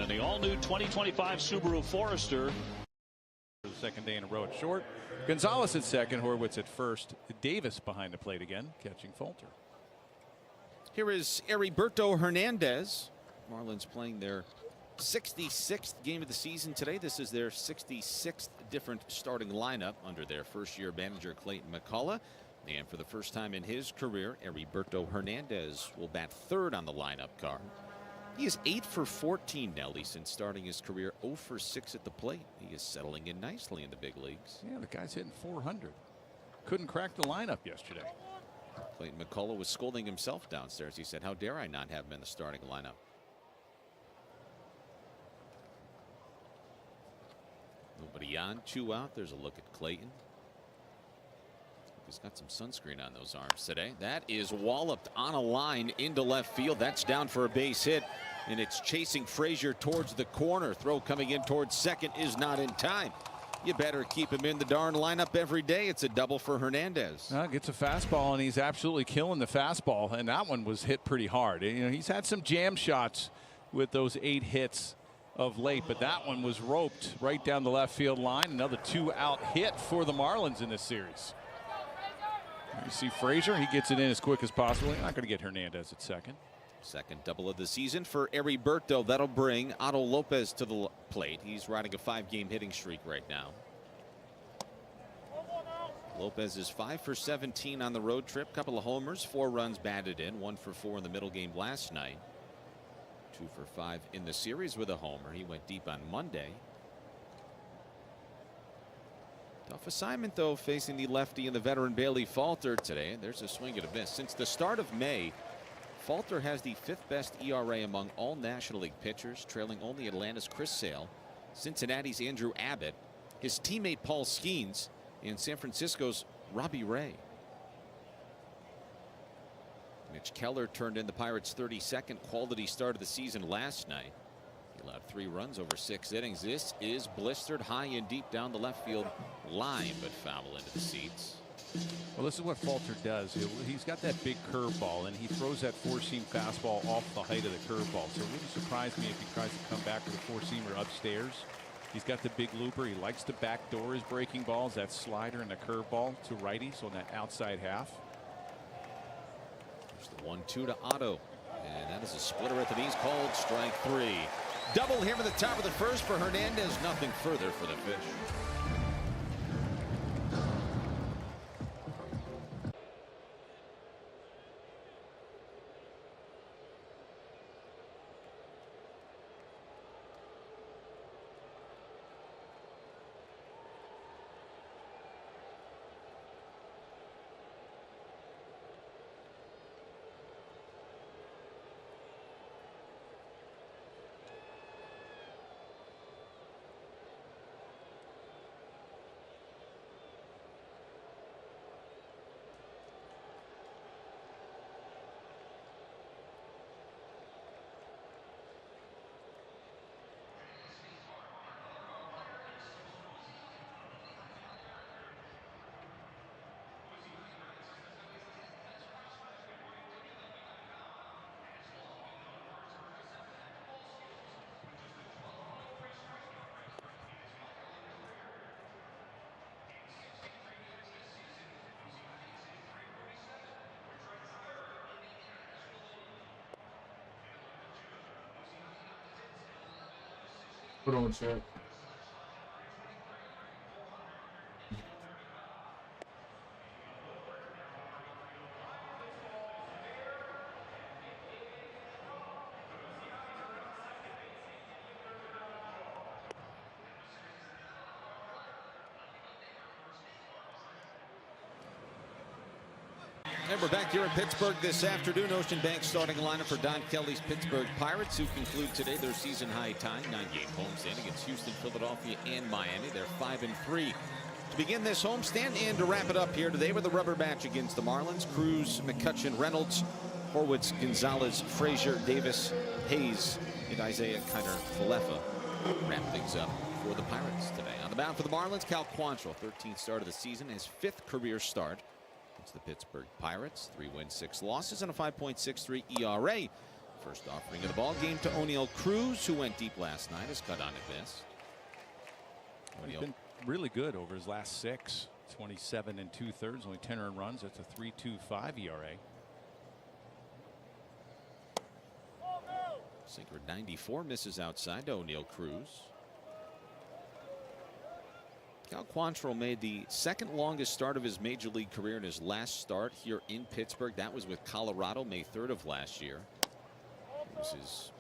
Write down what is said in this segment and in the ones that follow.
in the all-new 2025 Subaru Forester. For the second day in a row at short. Gonzalez at second, Horwitz at first. Davis behind the plate again, catching Falter. Here is Heriberto Hernandez. Marlins playing their 66th game of the season today. This is their 66th different starting lineup under their first-year manager Clayton McCullough. And for the first time in his career, Heriberto Hernandez will bat third on the lineup card. He is 8 for 14 now, since starting his career 0 for 6 at the plate. He is settling in nicely in the big leagues. Yeah, the guy's hitting 400. Couldn't crack the lineup yesterday. Clayton McCullough was scolding himself downstairs. He said, "How dare I not have him in the starting lineup?" Nobody on, 2 out. There's a look at Clayton. He's got some sunscreen on those arms today. That is walloped on a line into left field. That's down for a base hit, and it's chasing Frazier towards the corner. Throw coming in towards second is not in time. You better keep him in the darn lineup every day. It's a double for Hernandez. Gets a fastball, and he's absolutely killing the fastball, and that one was hit pretty hard. You know, he's had some jam shots with those 8 hits of late, but that one was roped right down the left field line. Another 2-out hit for the Marlins in this series. You see Frazier, he gets it in as quick as possible. You're not going to get Hernandez at second. Second double of the season for Heriberto. That'll bring Otto Lopez to the plate. He's riding a 5-game hitting streak right now. Lopez is 5 for 17 on the road trip. Couple of homers, 4 runs batted in, 1 for 4 in the middle game last night. 2 for 5 in the series with a homer. He went deep on Monday. Tough assignment, though, facing the lefty and the veteran Bailey Falter today. There's a swing and a miss. Since the start of May, Falter has the 5th best ERA among all National League pitchers, trailing only Atlanta's Chris Sale, Cincinnati's Andrew Abbott, his teammate Paul Skeens, and San Francisco's Robbie Ray. Mitch Keller turned in the Pirates' 32nd quality start of the season last night. He allowed 3 runs over 6 innings. This is blistered high and deep down the left field line, but foul into the seats. Well, this is what Falter does. He's got that big curveball, and he throws that 4-seam fastball off the height of the curveball. So it wouldn't surprise me if he tries to come back with a 4-seamer upstairs. He's got the big looper. He likes to backdoor his breaking balls, that slider and the curveball to righties on that outside half. There's the 1-2 to Otto, and that is a splitter at the knees called strike 3. Double here at the top of the first for Hernandez. Nothing further for the Fish. Put on check. And we're back here in Pittsburgh this afternoon. Ocean Bank starting lineup for Don Kelly's Pittsburgh Pirates, who conclude today their season-high tie, 9-game homestand against Houston, Philadelphia, and Miami. They're 5-3 to begin this homestand, and to wrap it up here today with a rubber match against the Marlins. Cruz, McCutchen, Reynolds, Horwitz, Gonzalez, Frazier, Davis, Hayes, and Isaiah Kiner-Falefa wrap things up for the Pirates today. On the mound for the Marlins, Cal Quantrill, 13th start of the season, his 5th career start. It's the Pittsburgh Pirates, 3 wins, 6 losses, and a 5.63 ERA First offering of the ball game to O'Neal Cruz, who went deep last night, is cut on and missed. He's been really good over his last 6. 27 2/3, only 10 earned runs. That's a 3.25 ERA. Sinker 94 misses outside to O'Neal Cruz. Cal Quantrill made the second longest start of his major league career in his last start here in Pittsburgh. That was with Colorado May 3rd of last year. It was his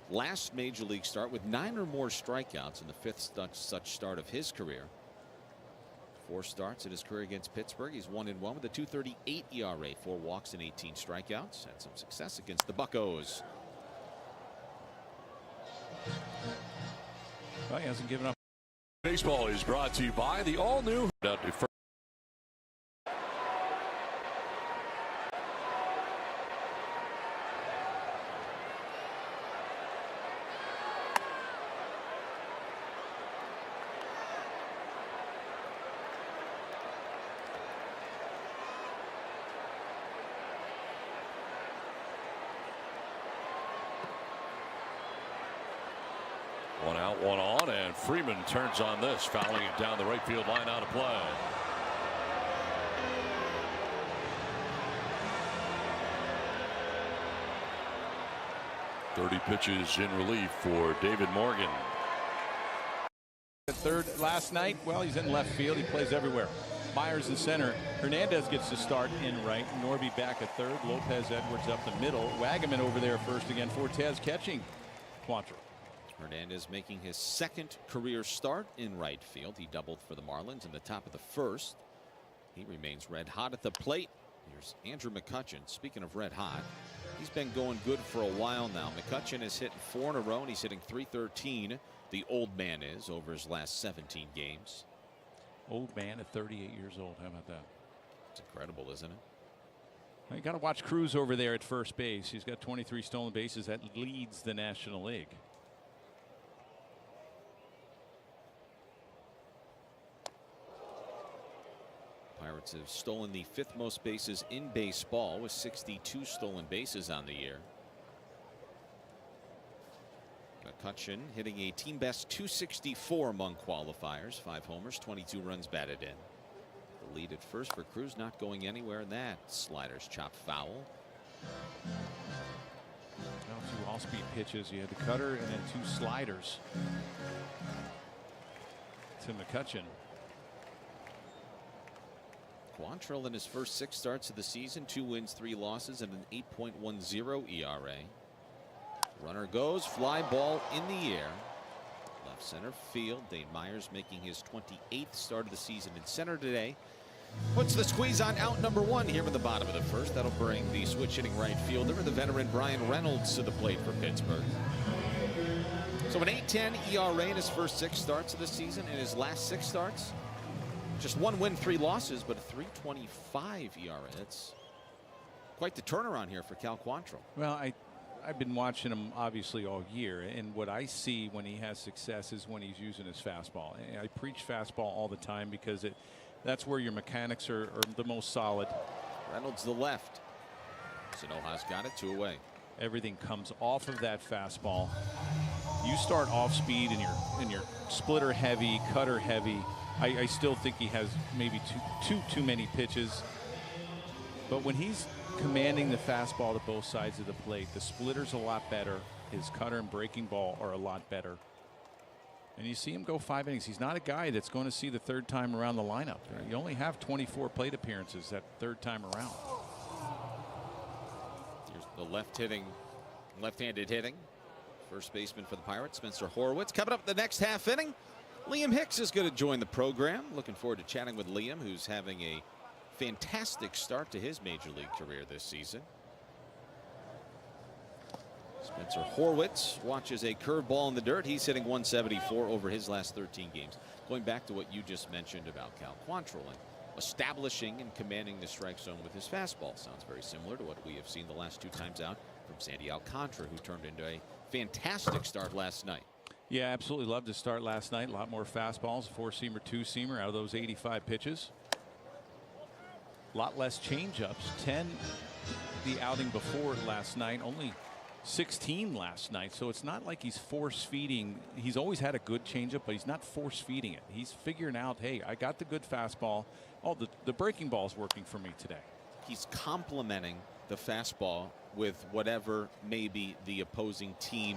last major league start with 9 or more strikeouts in the 5th such start of his career. 4 starts in his career against Pittsburgh. He's 1-1 with a 2.38 ERA, 4 walks and 18 strikeouts. Had some success against the Buccos. Well, he hasn't given up. Baseball is brought to you by the all-new. One out, one on, and Freeman turns on this, fouling it down the right field line out of play. .30 pitches in relief for David Morgan. The third last night. Well, he's in left field. He plays everywhere. Myers in center. Hernandez gets to start in right. Norby back at third. Lopez Edwards up the middle. Wagaman over there first again. Fortes catching Quantrill. Hernandez making his 2nd career start in right field. He doubled for the Marlins in the top of the 1st. He remains red hot at the plate. Here's Andrew McCutchen. Speaking of red hot, he's been going good for a while now. McCutchen has hit 4 in a row, and he's hitting .313. The old man is over his last 17 games. Old man at 38 years old. How about that? It's incredible, isn't it? You got to watch Cruz over there at first base. He's got 23 stolen bases. That leads the National League. Pirates have stolen the 5th most bases in baseball with 62 stolen bases on the year. McCutchen hitting a team best .264 among qualifiers. 5 homers, 22 runs batted in. The lead at first for Cruz not going anywhere in that. Sliders chopped foul. Now 2 off-speed pitches. You had the cutter and then 2 sliders to McCutchen. Quantrill in his first 6 starts of the season, 2 wins, 3 losses, and an 8.10 ERA. Runner goes, fly ball in the air. Left center field. Dane Myers making his 28th start of the season in center today. Puts the squeeze on out number 1 here in the bottom of the 1st. That'll bring the switch hitting right fielder, the veteran Brian Reynolds, to the plate for Pittsburgh. So an 8.10 ERA in his first 6 starts of the season. In his last 6 starts, just 1 win, 3 losses, but a 3.25 ERA. It's quite the turnaround here for Cal Quantrill. Well, I've been watching him obviously all year, and what I see when he has success is when he's using his fastball. I preach fastball all the time because that's where your mechanics are the most solid. Reynolds the left. Sanoja's got it, 2 away. Everything comes off of that fastball. You start off speed and you're splitter heavy, cutter heavy. I still think he has maybe too many pitches. But when he's commanding the fastball to both sides of the plate, the splitter's a lot better. His cutter and breaking ball are a lot better. And you see him go 5 innings. He's not a guy that's going to see the 3rd time around the lineup. You only have 24 plate appearances that 3rd time around. Here's the left-handed hitting. First baseman for the Pirates, Spencer Horwitz. Coming up the next half inning, Liam Hicks is going to join the program. Looking forward to chatting with Liam, who's having a fantastic start to his major league career this season. Spencer Horwitz watches a curveball in the dirt. He's hitting .174 over his last 13 games. Going back to what you just mentioned about Cal Quantrill and establishing and commanding the strike zone with his fastball. Sounds very similar to what we have seen the last 2 times out from Sandy Alcantara, who turned into a fantastic start last night. Yeah, absolutely loved his start last night. A lot more fastballs, 4-seamer, 2-seamer out of those 85 pitches. A lot less changeups. 10 the outing before last night. Only 16 last night, so it's not like he's force feeding. He's always had a good changeup, but he's not force feeding it. He's figuring out, hey, I got the good fastball. Oh, the breaking ball is working for me today. He's complementing the fastball with whatever maybe the opposing team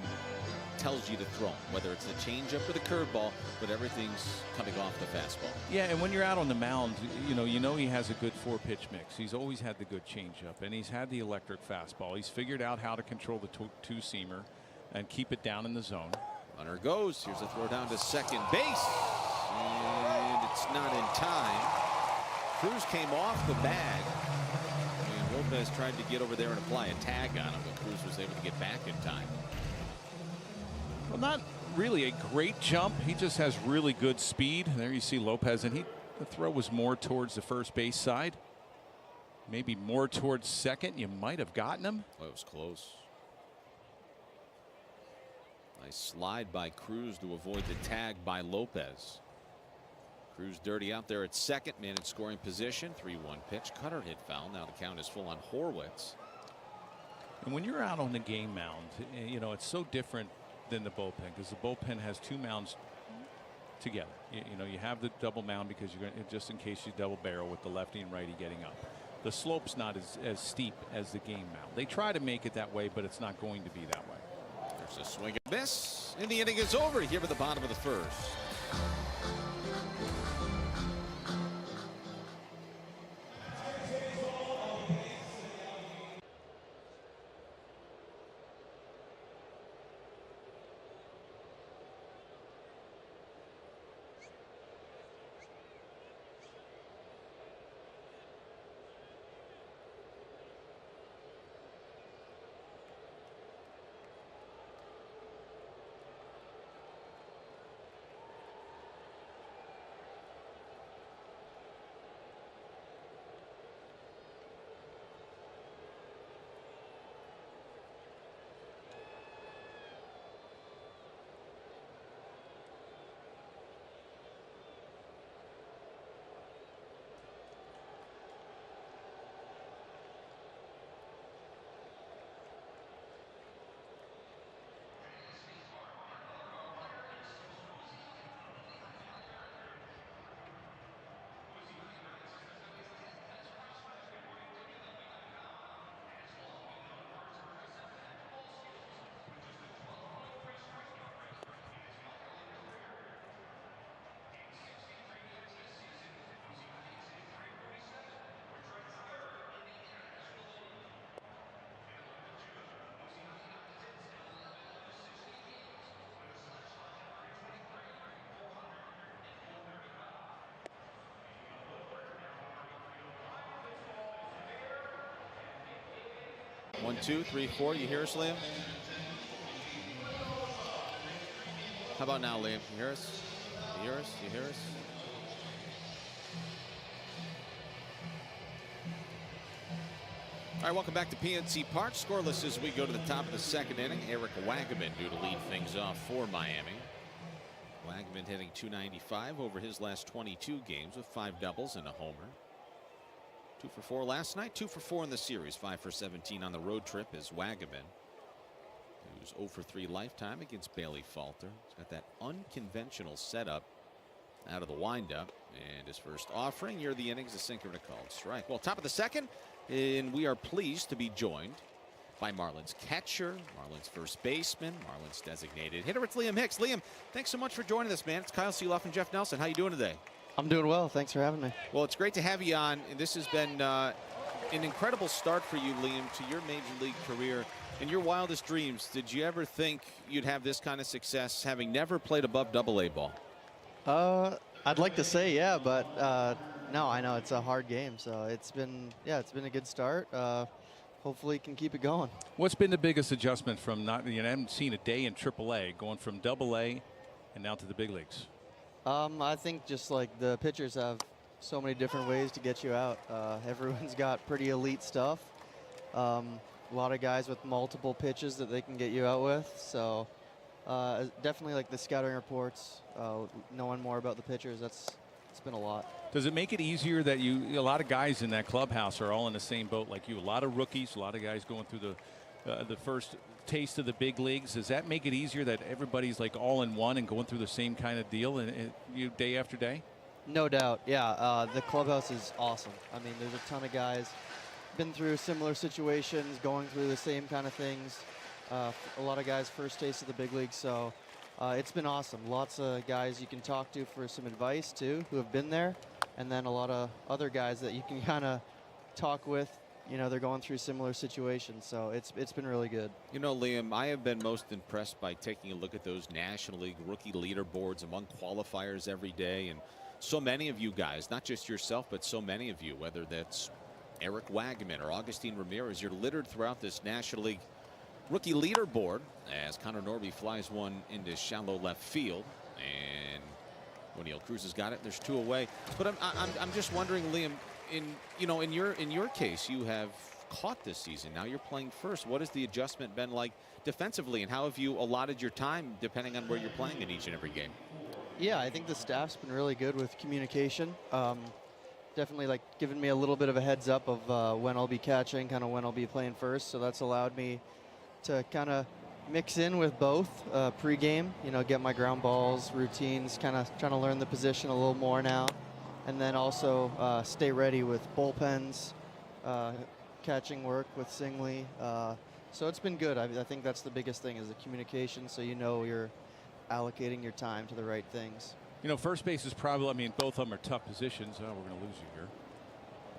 tells you to throw him, whether it's a changeup or the curveball, but everything's coming off the fastball. Yeah, and when you're out on the mound, you know he has a good 4-pitch mix. He's always had the good changeup, and he's had the electric fastball. He's figured out how to control the two-seamer and keep it down in the zone. Runner goes. Here's a throw down to second base, and it's not in time. Cruz came off the bag, and Lopez tried to get over there and apply a tag on him, but Cruz was able to get back in time. Well, not really a great jump. He just has really good speed. There you see Lopez, and the throw was more towards the first base side, maybe more towards second. You might have gotten him. Oh, it was close. Nice slide by Cruz to avoid the tag by Lopez. Cruz dirty out there at second, man in scoring position. 3-1 pitch. Cutter hit foul. Now the count is full on Horwitz. And when you're out on the game mound, you know, it's so different than the bullpen, because the bullpen has 2 mounds together. You know, you have the double mound because you're going to, just in case you double barrel with the lefty and righty getting up. The slope's not as steep as the game mound. They try to make it that way, but it's not going to be that way. There's a swing and miss, and the inning is over here at the bottom of the first. One, two, three, four. You hear us, Liam? How about now, Liam? You hear us? You hear us? You hear us? All right, welcome back to PNC Park. Scoreless as we go to the top of the second inning. Eric Wagaman due to lead things off for Miami. Wagaman hitting .295 over his last 22 games with 5 doubles and a homer. 2 for 4 last night, 2 for 4 in the series, 5 for 17 on the road trip is Wagaman, who's 0 for 3 lifetime against Bailey Falter. He's got that unconventional setup out of the windup, and his first offering near the innings, a sinker and a called strike. Well, top of the second, and we are pleased to be joined by Marlins catcher, Marlins first baseman, Marlins designated hitter. It's Liam Hicks. Liam, thanks so much for joining us, man. It's Kyle Seeloff and Jeff Nelson. How you doing today? I'm doing well. Thanks for having me. Well, it's great to have you on. And this has been an incredible start for you, Liam, to your major league career. In your wildest dreams, did you ever think you'd have this kind of success, having never played above Double-A ball? I'd like to say yeah, but no, I know it's a hard game. So it's been a good start. Hopefully, can keep it going. What's been the biggest adjustment from not? You know, I haven't seen a day in AAA, going from Double-A and now to the big leagues. I think just like the pitchers have so many different ways to get you out. Everyone's got pretty elite stuff. A lot of guys with multiple pitches that they can get you out with. So definitely like the scouting reports, knowing more about the pitchers. It's been a lot. Does it make it easier that a lot of guys in that clubhouse are all in the same boat like you? A lot of rookies, a lot of guys going through the first taste of the big leagues, does that make it easier that everybody's like all in one and going through the same kind of deal and you day after day? No doubt, yeah. The clubhouse is awesome. I mean, there's a ton of guys been through similar situations, going through the same kind of things. A lot of guys first taste of the big leagues, so it's been awesome. Lots of guys you can talk to for some advice too, who have been there, and then a lot of other guys that you can kind of talk with. You know, they're going through similar situations, so it's been really good. You know, Liam, I have been most impressed by taking a look at those National League rookie leaderboards among qualifiers every day, and so many of you guys, not just yourself, but so many of you, whether that's Eric Wagman or Augustine Ramirez, you're littered throughout this National League rookie leaderboard as Connor Norby flies one into shallow left field, and Oneil Cruz has got it. There's 2 away. But I'm just wondering, Liam, in your case, you have caught this season. Now you're playing first. What has the adjustment been like defensively, and how have you allotted your time depending on where you're playing in each and every game? Yeah, I think the staff's been really good with communication. Definitely like giving me a little bit of a heads up of when I'll be catching, kind of when I'll be playing first. So that's allowed me to kind of mix in with both pregame, you know, get my ground balls, routines, kind of trying to learn the position a little more now. And then also stay ready with bullpens, catching work with Singley. So it's been good. I think that's the biggest thing is the communication, so you know you're allocating your time to the right things. You know, first base is probably, I mean, both of them are tough positions. Oh, we're going to lose you here.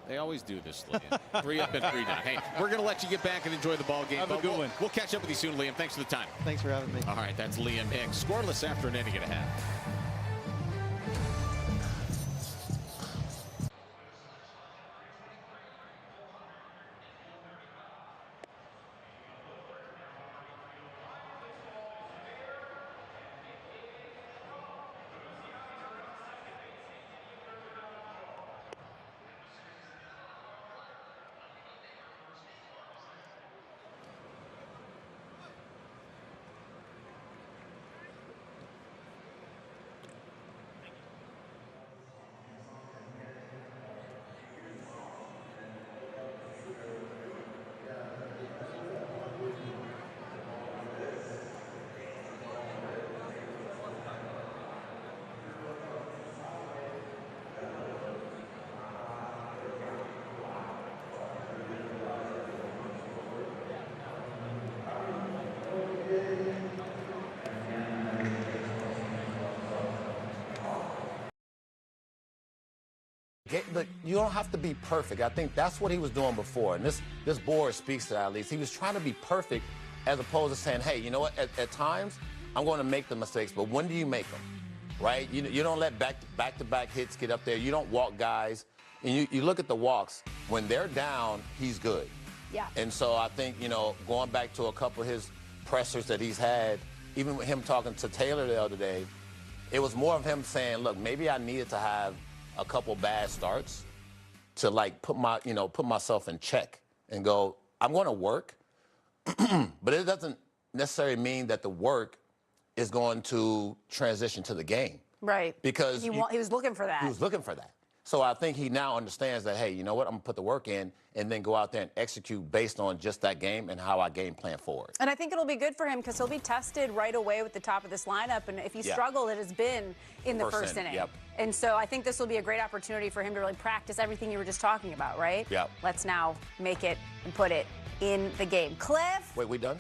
They always do this, Liam. 3 up and 3 down. Hey, we're going to let you get back and enjoy the ball game. Have a good one. We'll catch up with you soon, Liam. Thanks for the time. Thanks for having me. All right, that's Liam Hicks. Scoreless after an inning and a half. Look, you don't have to be perfect. I think that's what he was doing before, and this board speaks to that at least. He was trying to be perfect as opposed to saying, hey, you know what, at times, I'm going to make the mistakes, but when do you make them, right? You don't let back-to-back hits get up there. You don't walk guys. And you look at the walks. When they're down, he's good. Yeah. And so I think, you know, going back to a couple of his pressers that he's had, even with him talking to Taylor the other day, it was more of him saying, look, maybe I needed to have a couple bad starts to like put myself in check and go, I'm going to work, but it doesn't necessarily mean that the work is going to transition to the game. Right. Because he was looking for that. He was looking for that. So I think he now understands that, hey, you know what, I'm going to put the work in and then go out there and execute based on just that game and how I game plan forward. And I think it'll be good for him because he'll be tested right away with the top of this lineup. And if he struggled, it has been in the first inning. Yep. And so I think this will be a great opportunity for him to really practice everything you were just talking about, right? Yep. Let's now make it and put it in the game. Cliff? Wait, we done?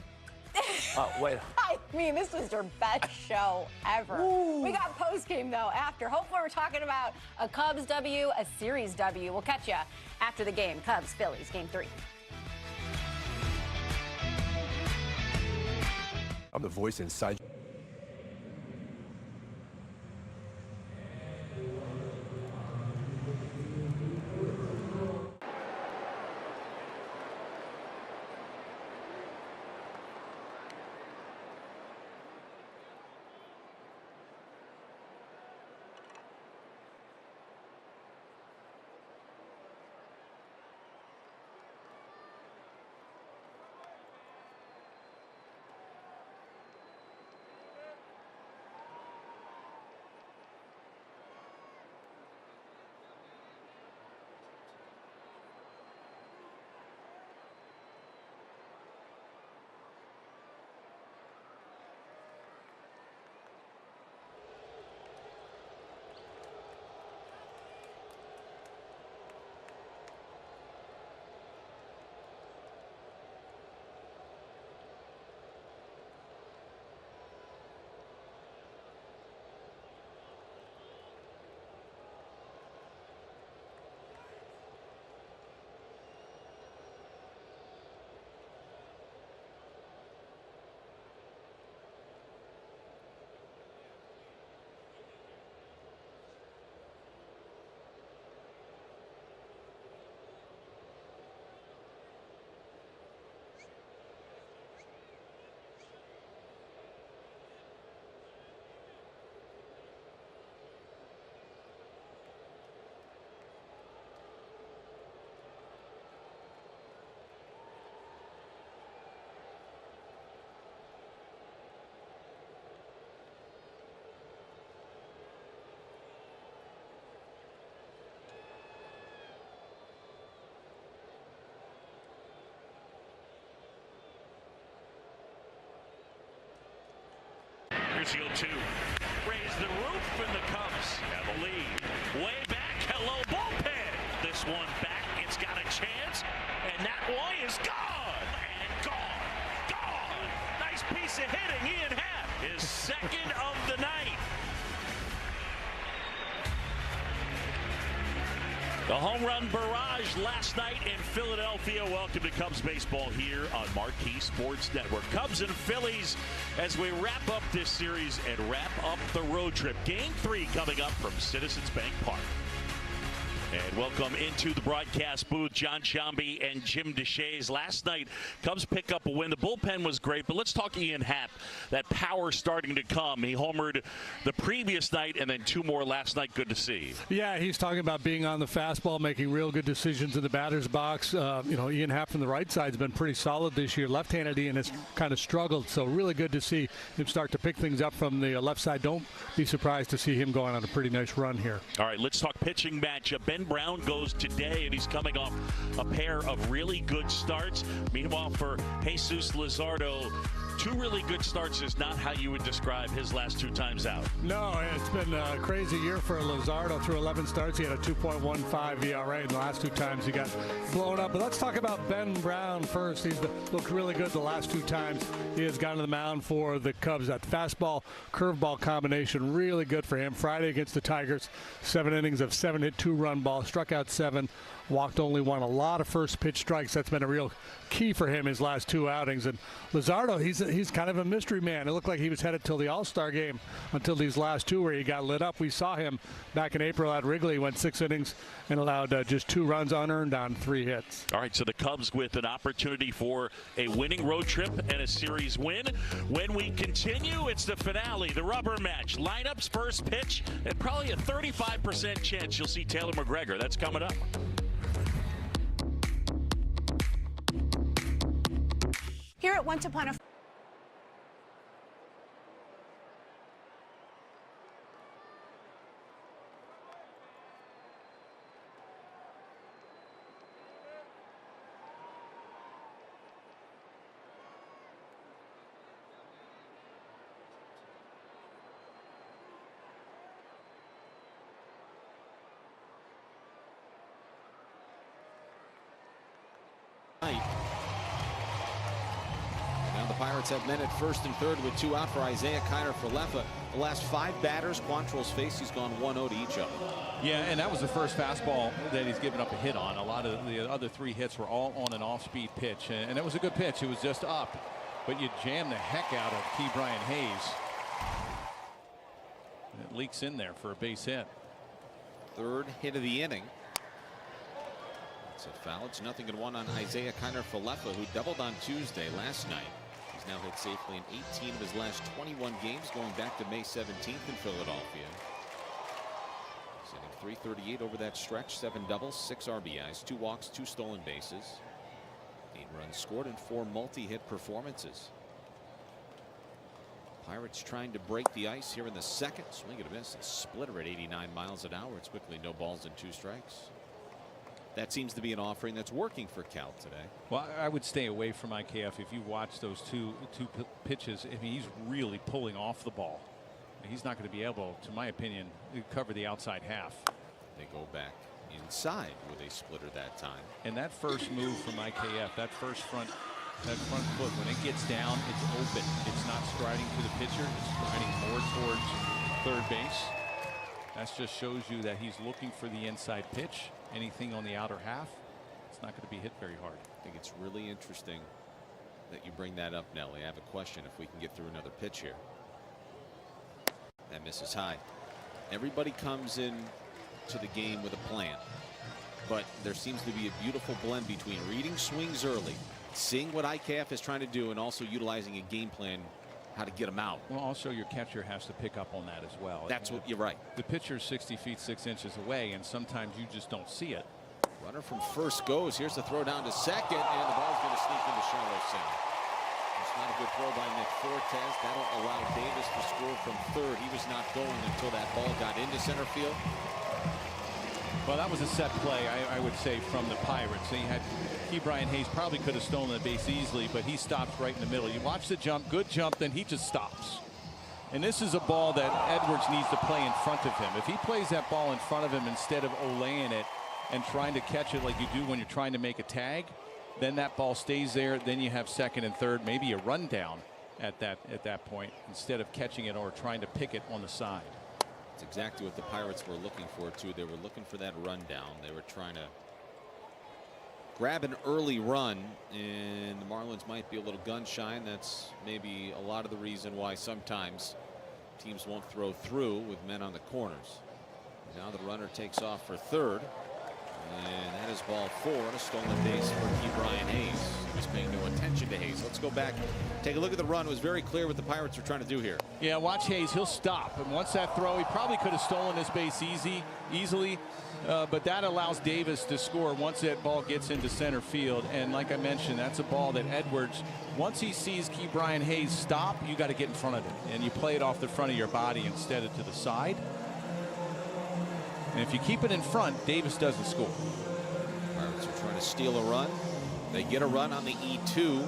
Wait. I mean, this was your best show ever. Ooh. We got post-game, though, after. Hopefully, we're talking about a Cubs W, a series W. We'll catch you after the game. Cubs, Phillies, Game 3. I'm the voice inside. Infield 2. Raise the roof, and the Cubs have a lead. Way back, hello bullpen. This one back, it's got a chance, and that one is gone. And gone. Nice piece of hitting. Ian Happ, his second of the night. The home run barrage last night in Philadelphia. Welcome to Cubs baseball here on Marquee Sports Network. Cubs and Phillies as we wrap up this series and wrap up the road trip. Game 3 coming up from Citizens Bank Park. And welcome into the broadcast booth, John Sciambi and Jim Deshaies. Last night, Cubs pick up a win. The bullpen was great, but let's talk Ian Happ. That power starting to come. He homered the previous night and then 2 more last night. Good to see. Yeah, he's talking about being on the fastball, making real good decisions in the batter's box. Ian Happ from the right side has been pretty solid this year. Left-handed Ian has kind of struggled, so really good to see him start to pick things up from the left side. Don't be surprised to see him going on a pretty nice run here. All right, let's talk pitching matchup. Ben Brown goes today, and he's coming off a pair of really good starts. Meanwhile, for Jesus Luzardo, 2 really good starts is not how you would describe his last 2 times out. No, it's been a crazy year for Luzardo. Through 11 starts, he had a 2.15 ERA, and the last 2 times he got blown up. But let's talk about Ben Brown first. He's looked really good the last 2 times he has gotten to the mound for the Cubs. That fastball, curveball combination, really good for him. Friday against the Tigers, 7 innings of 7 hit, 2-run ball, struck out 7, walked only 1. A lot of first pitch strikes. That's been a real key for him his last 2 outings. And Luzardo, he's kind of a mystery man. It looked like he was headed till the All-Star game until these last 2 where he got lit up. We saw him back in April at Wrigley. He went 6 innings and allowed just 2 runs unearned on 3 hits. All right, so the Cubs with an opportunity for a winning road trip and a series win. When we continue, it's the finale, the rubber match. Lineups, first pitch, and probably a 35% chance you'll see Taylor McGregor. That's coming up. Here at Once Upon a Now the Pirates have men at first and third with 2 out for Isaiah Kiner for Leffa. The last 5 batters Quantrill's faced, he's gone 1-0 to each of them. Yeah, and that was the first fastball that he's given up a hit on. A lot of the other 3 hits were all on an off-speed pitch, and it was a good pitch. It was just up, but you jam the heck out of Ke'Bryan Hayes. And it leaks in there for a base hit. 3rd hit of the inning. It's a foul. It's 0-1 on Isaiah Kiner for Leffa, who doubled on Tuesday last night. He's now hit safely in 18 of his last 21 games, going back to May 17th in Philadelphia. He's hitting .338 over that stretch, 7 doubles, 6 RBIs, 2 walks, 2 stolen bases, 8 runs scored, and 4 multi-hit performances. Pirates trying to break the ice here in the second. Swing and a miss, a splitter at 89 miles an hour. It's quickly no balls and 2 strikes. That seems to be an offering that's working for Cal today. Well, I would stay away from IKF if you watch those two pitches. I mean, he's really pulling off the ball. He's not going to be able, to my opinion, to cover the outside half. They go back inside with a splitter that time. And that first move from IKF, that front foot, when it gets down, it's open. It's not striding to the pitcher. It's striding more towards third base. That just shows you that he's looking for the inside pitch. Anything on the outer half, it's not going to be hit very hard. I think it's really interesting that you bring that up, Nelly. I have a question if we can get through another pitch here. That misses high. Everybody comes in to the game with a plan, but there seems to be a beautiful blend between reading swings early, seeing what IKF is trying to do, and also utilizing a game plan how to get them out. Well, also your catcher has to pick up on that as well. That's what you're right. The pitcher's 60 feet 6 inches away, and sometimes you just don't see it. Runner from first goes. Here's the throw down to second, and the ball's going to sneak into shallow center. It's not a good throw by Nick Fortes. That'll allow Davis to score from third. He was not going until that ball got into center field. Well, that was a set play, I would say, from the Pirates. He had Ke'Bryan Hayes probably could have stolen the base easily, but he stops right in the middle. You watch the jump, good jump, then he just stops. And this is a ball that Edwards needs to play in front of him. If he plays that ball in front of him instead of olaying it and trying to catch it like you do when you're trying to make a tag, then that ball stays there. Then you have second and third, maybe a rundown at that point instead of catching it or trying to pick it on the side. That's exactly what the Pirates were looking for, too. They were looking for that rundown. They were trying to grab an early run, and the Marlins might be a little gun shy, and that's maybe a lot of the reason why sometimes teams won't throw through with men on the corners. Now the runner takes off for third, and that is ball 4, and a stolen base for Ke'Bryan Hayes. He was paying no attention to Hayes. Let's go back, take a look at the run. It was very clear what the Pirates were trying to do here. Yeah, watch Hayes. He'll stop, and once that throw, he probably could have stolen this base easily. But that allows Davis to score once that ball gets into center field. And like I mentioned, that's a ball that Edwards, once he sees Ke'Bryan Hayes stop, you got to get in front of it. And you play it off the front of your body instead of to the side. And if you keep it in front, Davis doesn't score. Pirates are trying to steal a run. They get a run on the E2.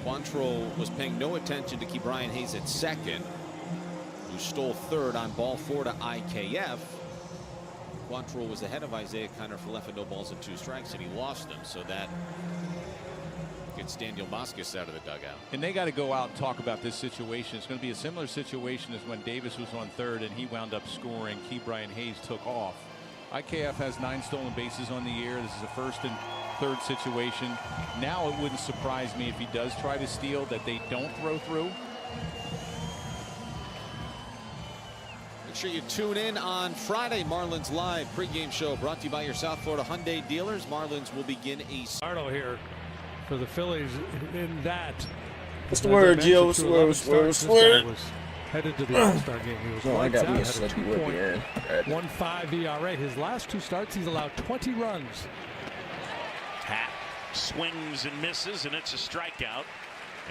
Quantrill was paying no attention to Ke'Bryan Hayes at second, who stole third on ball 4 to IKF. Quantrill was ahead of Isaiah Kiner for left and no balls and 2 strikes, and he lost them. So that gets Daniel Moscas out of the dugout. And they got to go out and talk about this situation. It's going to be a similar situation as when Davis was on third and he wound up scoring. Ke'Bryan Hayes took off. IKF has 9 stolen bases on the year. This is a first and third situation. Now it wouldn't surprise me if he does try to steal that they don't throw through. Make sure you tune in on Friday. Marlins Live pregame show brought to you by your South Florida Hyundai dealers. Marlins will begin a Arno here for the Phillies in that. What's the word, Gio? What's the word? What's the word? What's the word? Was headed to the All-Star game. He was I got me a 2.15 ERA. His last 2 starts, he's allowed 20 runs. Happ swings and misses, and it's a strikeout.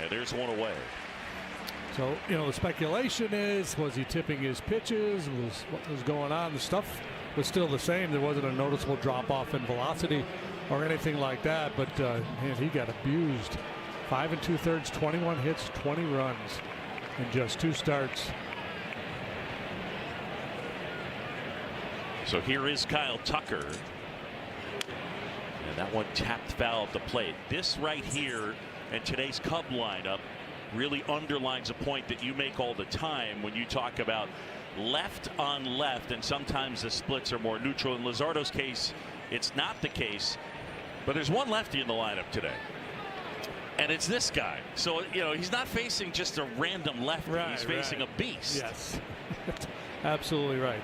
And there's one away. So, you know, the speculation is, was he tipping his pitches? What was going on? The stuff was still the same. There wasn't a noticeable drop off in velocity or anything like that. But man, he got abused. 5 2/3, 21 hits, 20 runs in just 2 starts. So here is Kyle Tucker. And that one tapped foul at the plate. This right here and today's Cub lineup really underlines a point that you make all the time when you talk about left on left, and sometimes the splits are more neutral. In Luzardo's case, it's not the case, but there's one lefty in the lineup today, and it's this guy. So, you know, he's not facing just a random lefty. Right, he's facing a beast. Yes, absolutely right.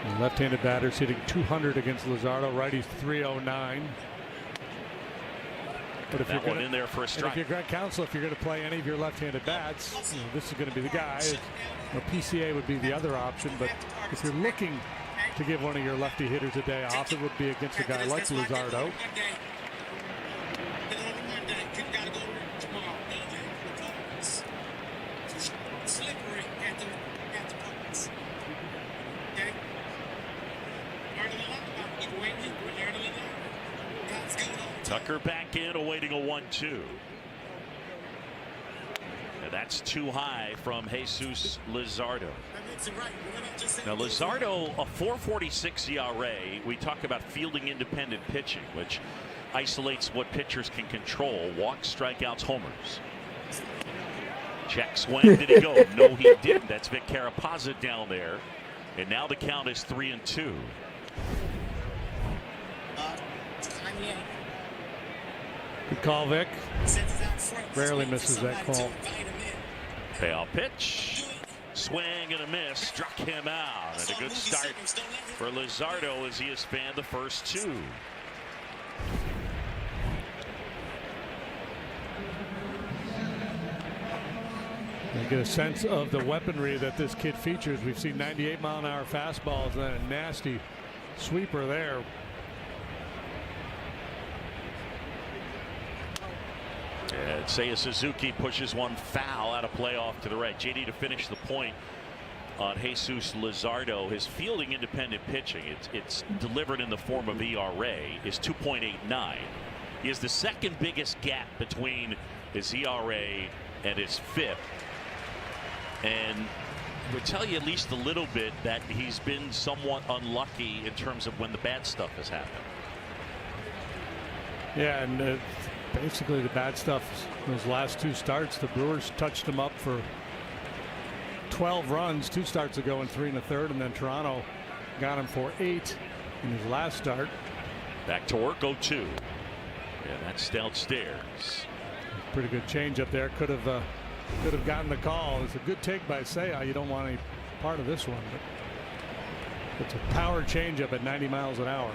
The left-handed batter's hitting 200 against Luzardo. Righty's 309. But if that you're one in there for a strike. If you're Greg Counsell, if you're going to play any of your left-handed bats, you know, this is going to be the guy. PCA would be the other option, but if you're looking to give one of your lefty hitters a day off, it would be against a guy like Luzardo. Tucker back in, awaiting a 1-2. And that's too high from Jesus Luzardo. Now Luzardo, a 4.46 ERA. We talk about fielding independent pitching, which isolates what pitchers can control. Walks, strikeouts, homers. Check swing. Did he go? No, he didn't. That's Vic Carapazza down there. And now the count is 3-2. Good call, Vic. Rarely misses that call. Payoff pitch. Swing and a miss. Struck him out. And a good start for Luzardo as he has fanned the first 2. You get a sense of the weaponry that this kid features. We've seen 98-mile-an-hour fastballs and a nasty sweeper there. And Seiya Suzuki pushes one foul out of play off to the right. JD to finish the point on Jesus Luzardo. His fielding independent pitching, it's delivered in the form of ERA, is 2.89. He has the second biggest gap between his ERA and his FIP, and would tell you at least a little bit that he's been somewhat unlucky in terms of when the bad stuff has happened. Yeah, and basically the bad stuff, those last 2 starts, the Brewers touched him up for 12 runs 2 starts ago in 3 1/3, and then Toronto got him for 8 in his last start. Back to work, 0-2. Yeah, that's downstairs. Pretty good change up there. Could have gotten the call. It's a good take by Seiya. You don't want any part of this one, but it's a power changeup at 90 miles an hour.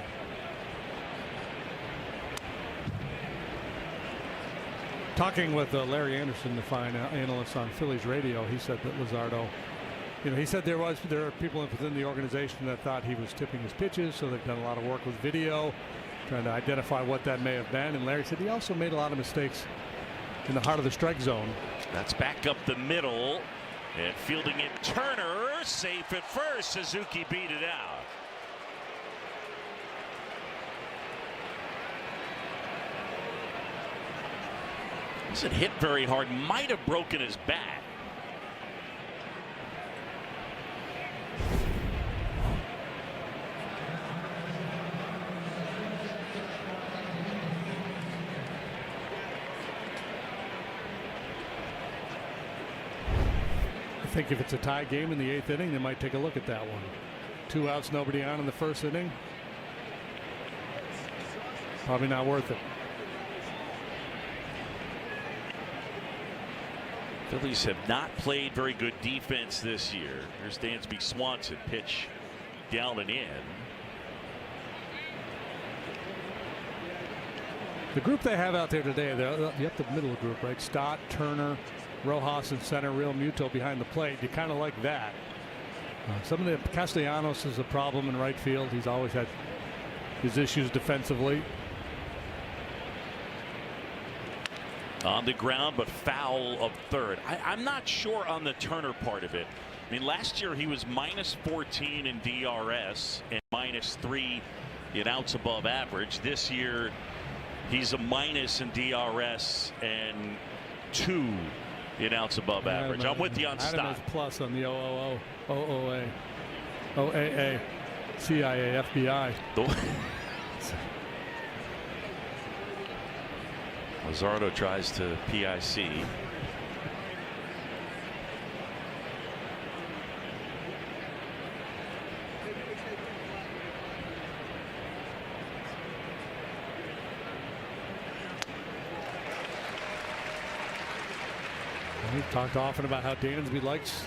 Talking with Larry Anderson, the fine analyst on Phillies radio, he said that Luzardo, he said there are people within the organization that thought he was tipping his pitches, so they've done a lot of work with video, trying to identify what that may have been. And Larry said he also made a lot of mistakes in the heart of the strike zone. That's back up the middle, and fielding it, Turner, safe at first. Suzuki beat it out. Wasn't hit very hard, might have broken his bat. I think if it's a tie game in the 8th inning, they might take a look at that one. 2 outs, nobody on in the 1st inning. Probably not worth it. Phillies have not played very good defense this year. Here's Dansby Swanson, pitch down and in. The group they have out there today, the up the middle group, right? Stott, Turner, Rojas in center, Real Muto behind the plate. You kind of like that. Some of the Castellanos is a problem in right field. He's always had his issues defensively. On the ground, but foul of third. I'm not sure on the Turner part of it. I mean, last year he was -14 in DRS and -3 in outs above average. This year he's a minus in DRS and 2 in outs above average. I'm with you on Stott. Plus on the OOA, OAA, CIA, FBI. Luzardo tries to PIC. We've talked often about how Dansby likes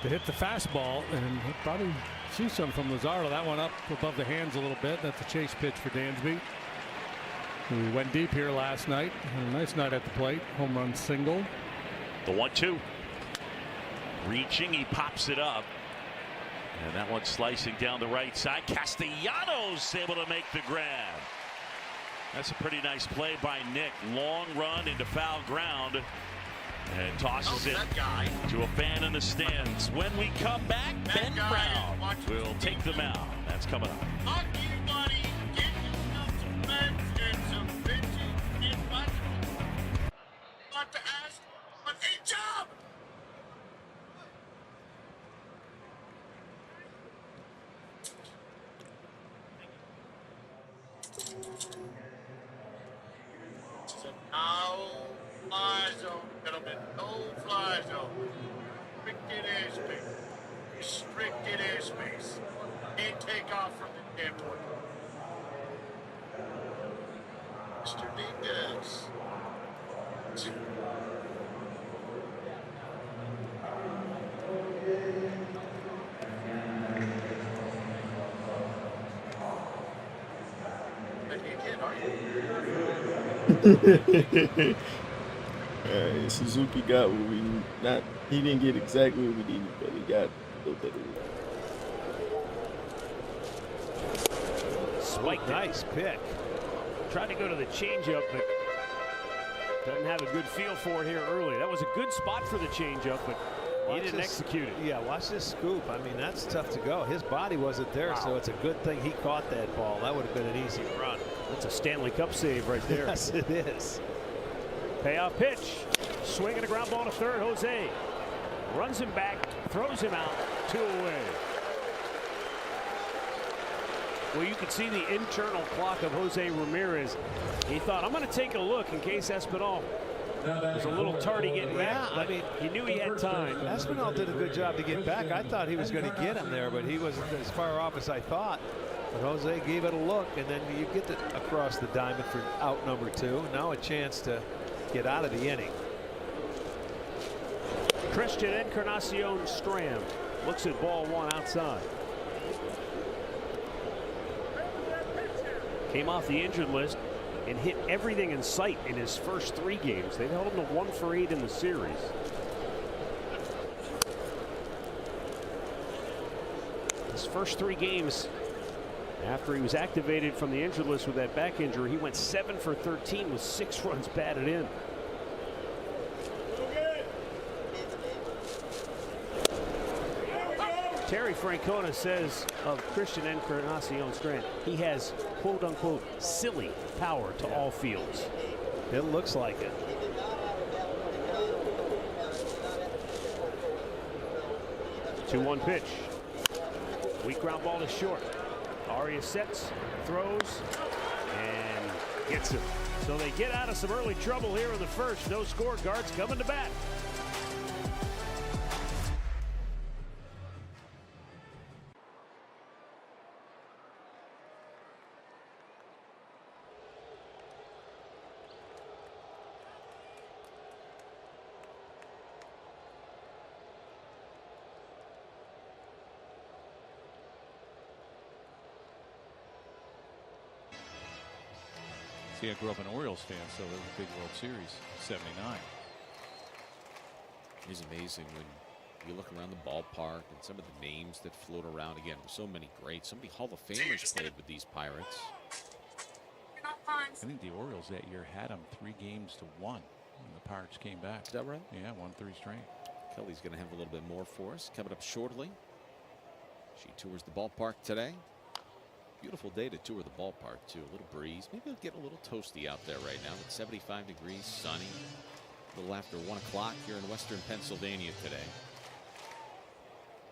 to hit the fastball, and he'll probably see some from Luzardo. That one up above the hands a little bit. That's a chase pitch for Dansby. We went deep here last night. Had a nice night at the plate. Home run single. The 1-2. Reaching, he pops it up. And that one slicing down the right side. Castellanos able to make the grab. That's a pretty nice play by Nick. Long run into foul ground. And tosses it to a fan in the stands. When we come back, Ben Brown will take them out. That's coming up. No-fly zone, gentlemen. No-fly zone. Restricted airspace. Restricted airspace. Can't take off from the airport. Mr. Dominguez. Suzuki got what we not. He didn't get exactly what we needed, but he got a little bit of it. Spike, nice pick. Tried to go to the changeup, but doesn't have a good feel for it here early. That was a good spot for the changeup, but he didn't execute it. Yeah, watch this scoop. I mean, that's tough to go. His body wasn't there, so it's a good thing he caught that ball. That would have been an easy run. That's a Stanley Cup save right there. Yes, it is. Payoff pitch. Swinging a ground ball to third. Jose runs him back, throws him out, 2 away. Well, you can see the internal clock of Jose Ramirez. He thought, I'm going to take a look in case Espinal was a little tardy getting back, but he knew he had time. Espinal did a good job to get back. I thought he was going to get him there, but he wasn't as far off as I thought. But Jose gave it a look, and then you get across the diamond for out number 2. Now a chance to get out of the inning. Christian Encarnacion Stram looks at ball 1 outside. Came off the injured list and hit everything in sight in his first 3 games. They held him to 1 for 8 in the series. His first 3 games after he was activated from the injured list with that back injury, he went 7 for 13 with 6 runs batted in. Terry Francona says of Christian Encarnacion Strand, he has quote unquote silly power to all fields. It looks like it. Two 2-1 pitch. Weak ground ball to short. Arias sets, throws, and gets him. So they get out of some early trouble here in the first. No score. Guards coming to bat. See, I grew up an Orioles fan, so it was a big World Series, '79. It's amazing when you look around the ballpark and some of the names that float around. Again, so many greats. So many Hall of Famers played with these Pirates. I think the Orioles that year had them 3 games to 1 when the Pirates came back. Is that right? Yeah, won 3 straight. Kelly's going to have a little bit more for us coming up shortly. She tours the ballpark today. Beautiful day to tour the ballpark, too. A little breeze. Maybe it'll get a little toasty out there right now. It's 75 degrees, sunny. A little after 1 o'clock here in western Pennsylvania today.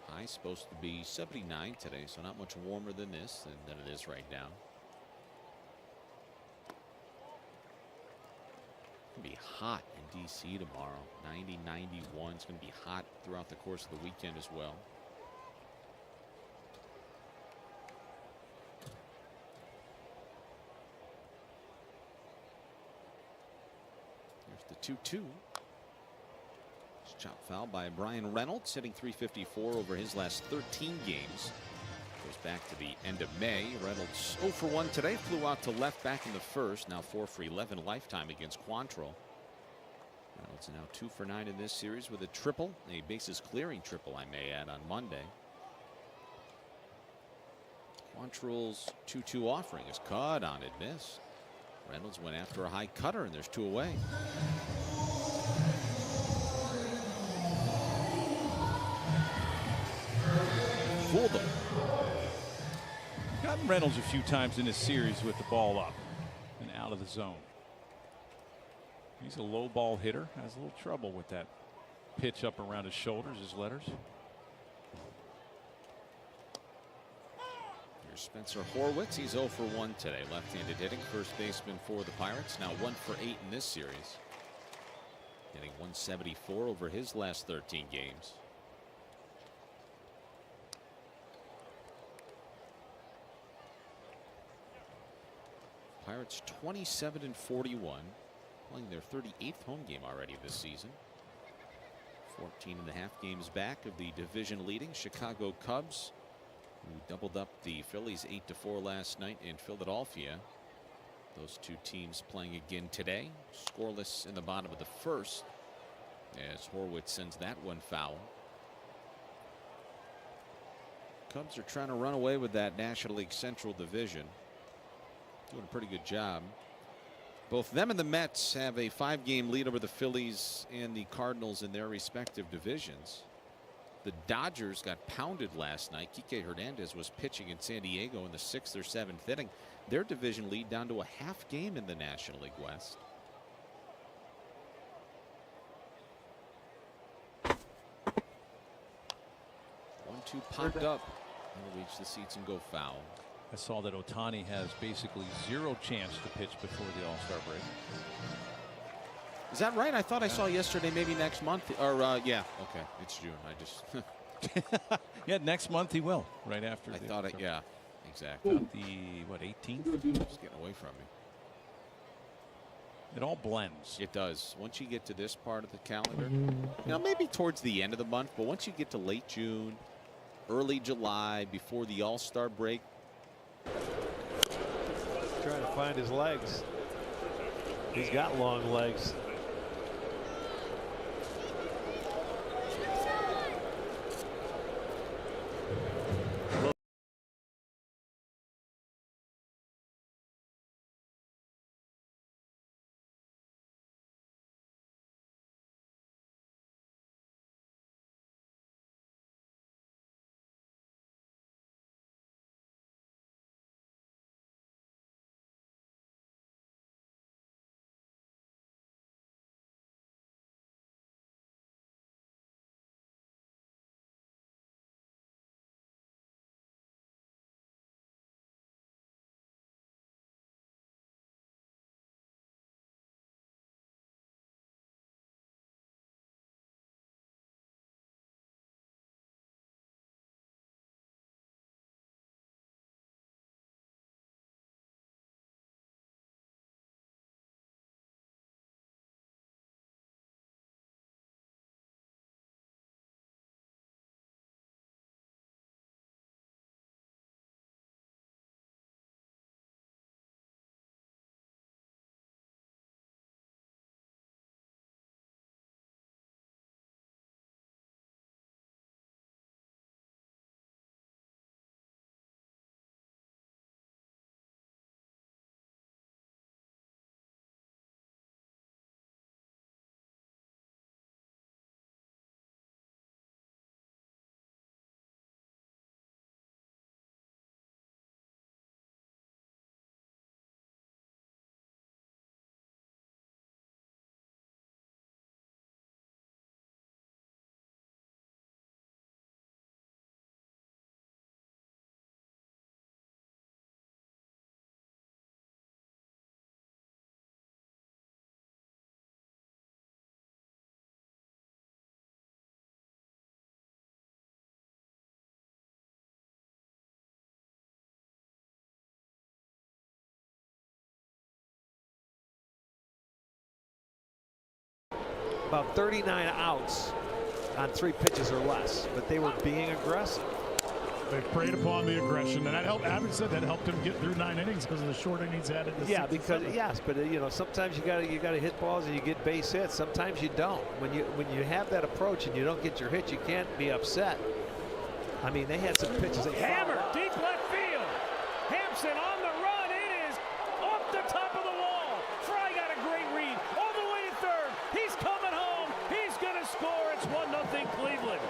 High supposed to be 79 today, so not much warmer than this than it is right now. It's going to be hot in D.C. tomorrow. 90, 91. It's going to be hot throughout the course of the weekend as well. The 2-2. Chop foul by Brian Reynolds, hitting .354 over his last 13 games. Goes back to the end of May. Reynolds 0 for 1 today. Flew out to left back in the first. Now 4 for 11 lifetime against Quantrill. Reynolds now 2 for 9 in this series with a triple, a bases clearing triple, I may add, on Monday. Quantrill's 2-2 offering is caught on it, missed. Reynolds went after a high cutter, and there's 2 away. Fooled them. Gotten Reynolds a few times in this series with the ball up and out of the zone. He's a low ball hitter. Has a little trouble with that pitch up around his shoulders, his letters. Spencer Horwitz, he's 0 for 1 today. Left-handed hitting, first baseman for the Pirates. Now 1 for 8 in this series. Hitting .174 over his last 13 games. Pirates 27-41, playing their 38th home game already this season. 14.5 games back of the division leading Chicago Cubs, who doubled up the Phillies 8-4 last night in Philadelphia. Those 2 teams playing again today. Scoreless in the bottom of the first as Horwitz sends that one foul. Cubs are trying to run away with that National League Central division. Doing a pretty good job. Both them and the Mets have a 5-game lead over the Phillies and the Cardinals in their respective divisions. The Dodgers got pounded last night. Kike Hernandez was pitching in San Diego in the 6th or 7th inning. Their division lead down to a half game in the National League West. 1-2 popped up. He'll reach the seats and go foul. I saw that Ohtani has basically 0 chance to pitch before the All-Star break. Is that right? I thought I saw yesterday maybe next month. Or, yeah. Okay. It's June. I just... Yeah, next month he will. Right after. I thought it, yeah. Exactly. About the, what, 18th? It's getting away from me. It all blends. It does. Once you get to this part of the calendar, maybe towards the end of the month, but once you get to late June, early July, before the All-Star break. Trying to find his legs. He's got long legs. About 39 outs on 3 pitches or less, but they were being aggressive. They preyed upon the aggression, and that helped. Abbott said that helped him get through 9 innings because of the short innings added. Yeah, because yes, but sometimes you gotta hit balls and you get base hits. Sometimes you don't. When you have that approach and you don't get your hit, you can't be upset. I mean, they had some pitches. Hammer, deep left field. Hampson on the run. It is off the top of the wall. Fry got a great read all the way to third. He's coming home. He's gonna score. It's 1-0 Cleveland.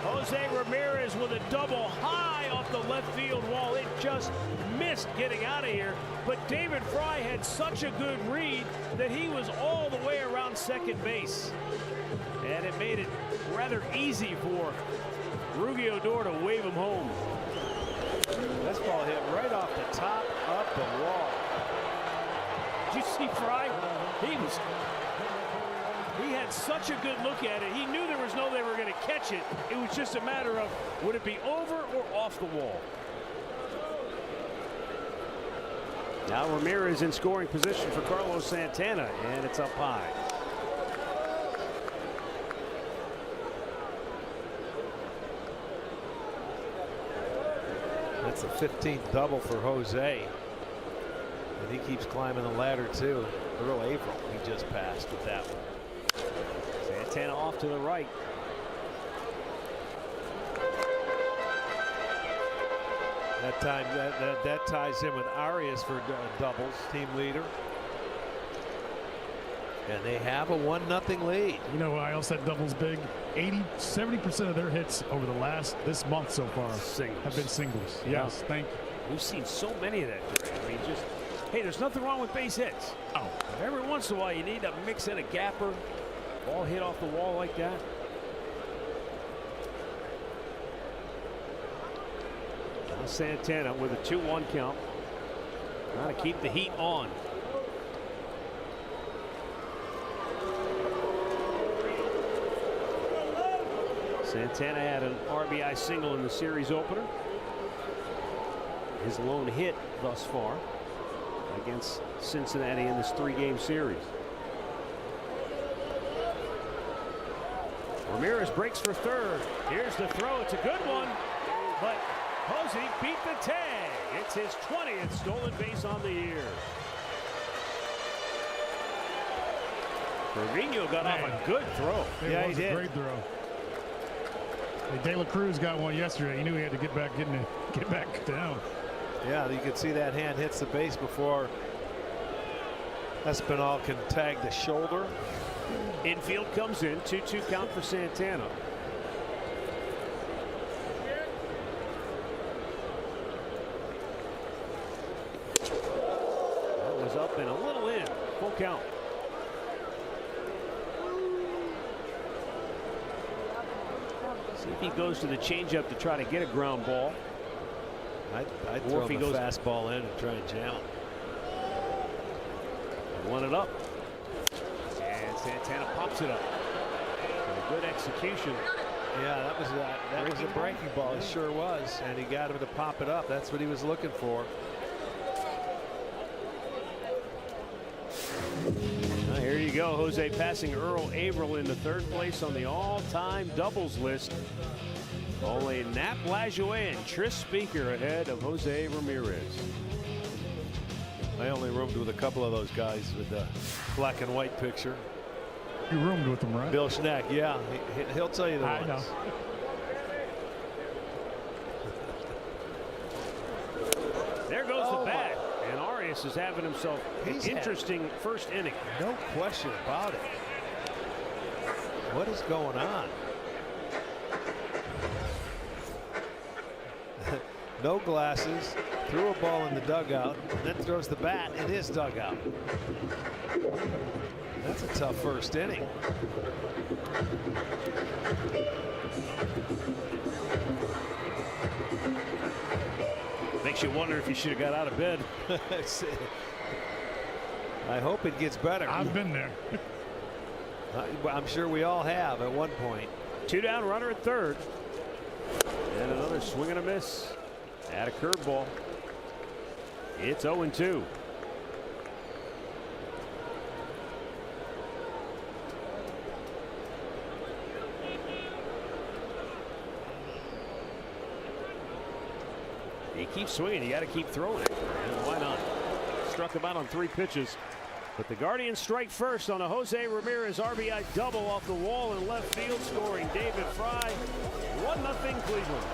Jose Ramirez with a double high off the left field wall. It just missed getting out of here. But David Fry had such a good read that he was all the way around second base. And it made it rather easy for Rougned Odor to wave him home. This ball hit right off the top of the wall. Did you see Fry? He had such a good look at it. He knew there was no way they were going to catch it. It was just a matter of would it be over or off the wall. Now Ramirez in scoring position for Carlos Santana, and it's up high. That's the 15th double for Jose. And he keeps climbing the ladder too. Earl April, he just passed with that one. Santana off to the right. That time that ties him with Arias for doubles, team leader. And they have a 1-0 lead. You know, I also said doubles big. 70% of their hits over this month so far have been singles. Yes, thank you. We've seen so many of that. I mean, hey, there's nothing wrong with base hits. Oh, every once in a while you need to mix in a gapper. Ball hit off the wall like that. Now Santana with a 2-1 count. Trying to keep the heat on. Santana had an RBI single in the series opener. His lone hit thus far against Cincinnati in this 3-game series. Ramirez breaks for third. Here's the throw. It's a good one, but Posey beat the tag. It's his 20th stolen base on the year. Trevino got off a good throw. It was a great throw. Hey, De La Cruz got one yesterday. He knew he had to get back down. Yeah, you could see that hand hits the base before Espinal can tag the shoulder. Infield comes in, 2-2 count for Santana. That was up and a little in, full count. See if he goes to the changeup to try to get a ground ball. I'd throw the fastball in and try and jam him. One it up. And Santana pops it up. A good execution. Yeah, that was a breaking ball. It sure was. And he got him to pop it up. That's what he was looking for. Well, here you go. Jose passing Earl Averill into third place on the all-time doubles list. Only Nap Lajoie and Tris Speaker ahead of Jose Ramirez. I only roomed with a couple of those guys with the black and white picture. You roomed with them, right? Bill Schneck, yeah. He'll tell you the ones. I know. There goes the bat. And Arias is having himself an interesting first inning. No question about it. What is going on? No glasses, threw a ball in the dugout, then throws the bat in his dugout. That's a tough first inning. Makes you wonder if you should have got out of bed. I hope it gets better. I've been there. I'm sure we all have at one point. 2 down, runner at third. And another swing and a miss. At a curveball. It's 0-2. He keeps swinging. You got to keep throwing it. And why not? Struck him out on 3 pitches. But the Guardians strike first on a Jose Ramirez RBI double off the wall in left field, scoring David Fry. 1-0 Cleveland.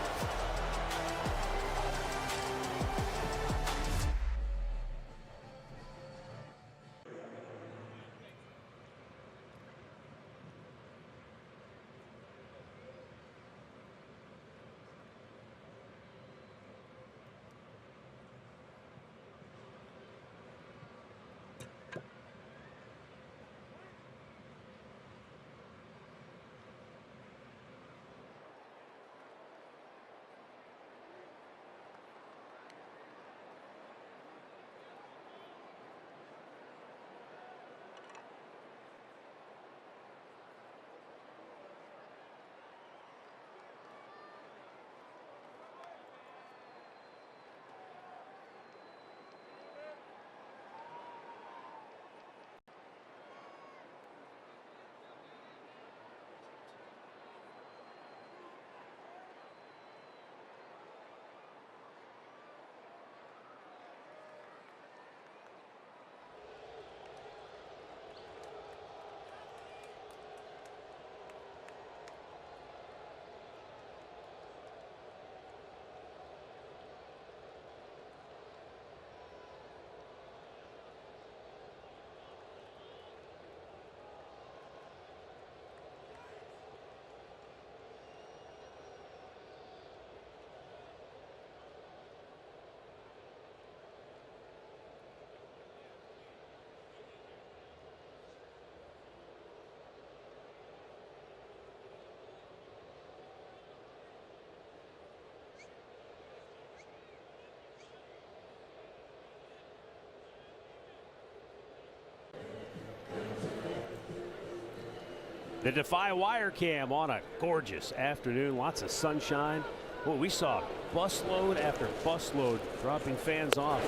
The Defy Wire Cam on a gorgeous afternoon. Lots of sunshine. Well, we saw busload after busload dropping fans off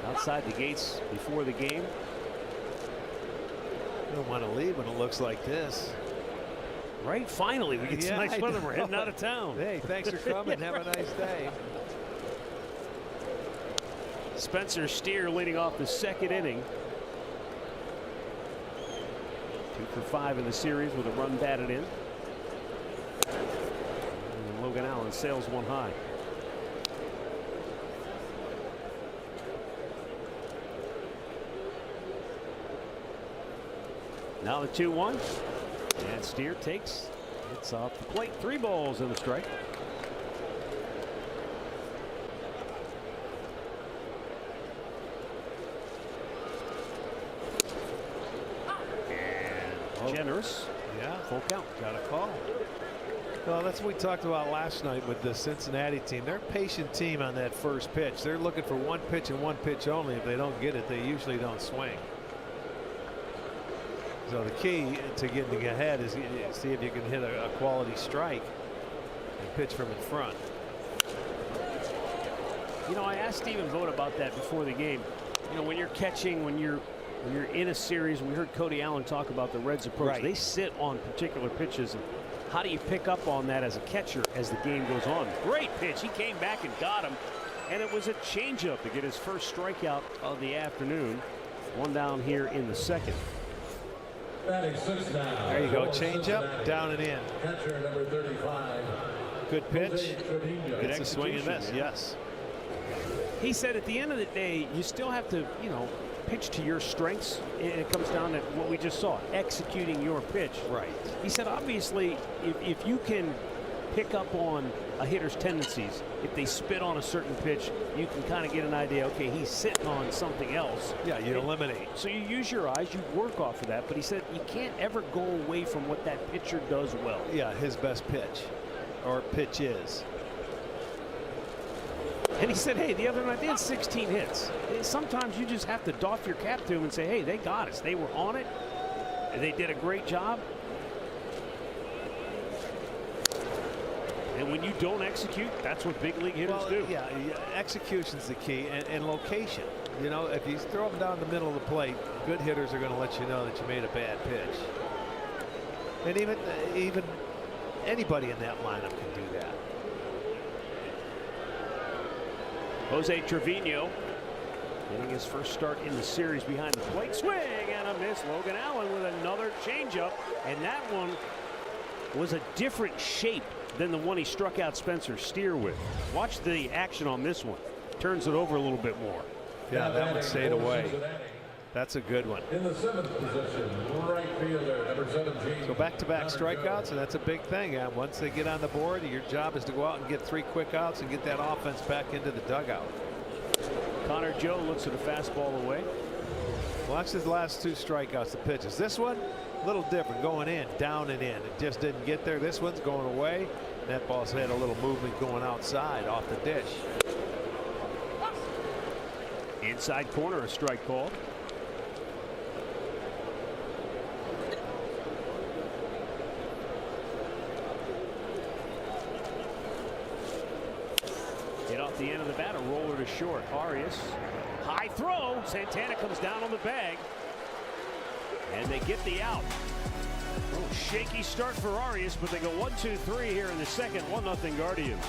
outside the gates before the game. You don't want to leave when it looks like this. Right? Finally, we get some nice weather. We're heading out of town. Hey, thanks for coming. Have a nice day. Spencer Steer leading off the second inning. 2 for 5 in the series with a run batted in. And Logan Allen sails one high. Now the 2-1. And Steer takes. It's off the plate. 3 balls and a strike. Generous. Yeah. Full count. Got a call. Well, that's what we talked about last night with the Cincinnati team. They're a patient team on that first pitch. They're looking for one pitch and one pitch only. If they don't get it, they usually don't swing. So the key to getting ahead is see if you can hit a quality strike and pitch from in front. You know, I asked Stephen Vogt about that before the game. You know, when you're catching, when you're in a series, we heard Cody Allen talk about the Reds' approach. Right. They sit on particular pitches. And how do you pick up on that as a catcher as the game goes on? Great pitch. He came back and got him. And it was a changeup to get his first strikeout of the afternoon. One down here in the second. There you go. Changeup, down and in. Catcher number 35. Good pitch. It's a swing and miss. Yes. He said at the end of the day, you still have to, you know, pitch to your strengths, and it comes down to what we just saw, executing your pitch. Right. He said, obviously, if you can pick up on a hitter's tendencies, if they spit on a certain pitch, you can kind of get an idea, okay, he's sitting on something else. Yeah, you eliminate. So you use your eyes, you work off of that, but he said you can't ever go away from what that pitcher does well. Yeah, his best pitch, or pitch is. And he said, hey, the other night they had 16 hits. Sometimes you just have to doff your cap to them and say, hey, they got us. They were on it. They did a great job. And when you don't execute, that's what big league hitters do. Yeah, execution's the key, and location. You know, if you throw them down the middle of the plate, good hitters are going to let you know that you made a bad pitch. And even anybody in that lineup can do that. Jose Trevino getting his first start in the series behind the plate. Swing and a miss. Logan Allen with another changeup, and that one was a different shape than the one he struck out Spencer Steer with. Watch the action on this one. Turns it over a little bit more. Yeah, that one stayed away. That's a good one. In the 7th position, right fielder, number 17. So back-to-back strikeouts, and that's a big thing. Once they get on the board, your job is to go out and get 3 quick outs and get that offense back into the dugout. Connor Joe looks at a fastball away. Watch his last 2 strikeouts, the pitches. This one, a little different, going in, down and in. It just didn't get there. This one's going away. And that ball's had a little movement going outside off the dish. Inside corner, a strike called. Hit off the end of the bat, a roller to short. Arias, high throw. Santana comes down on the bag. And they get the out. A little shaky start for Arias, but they go 1-2-3 here in the second. 1-0 Guardians.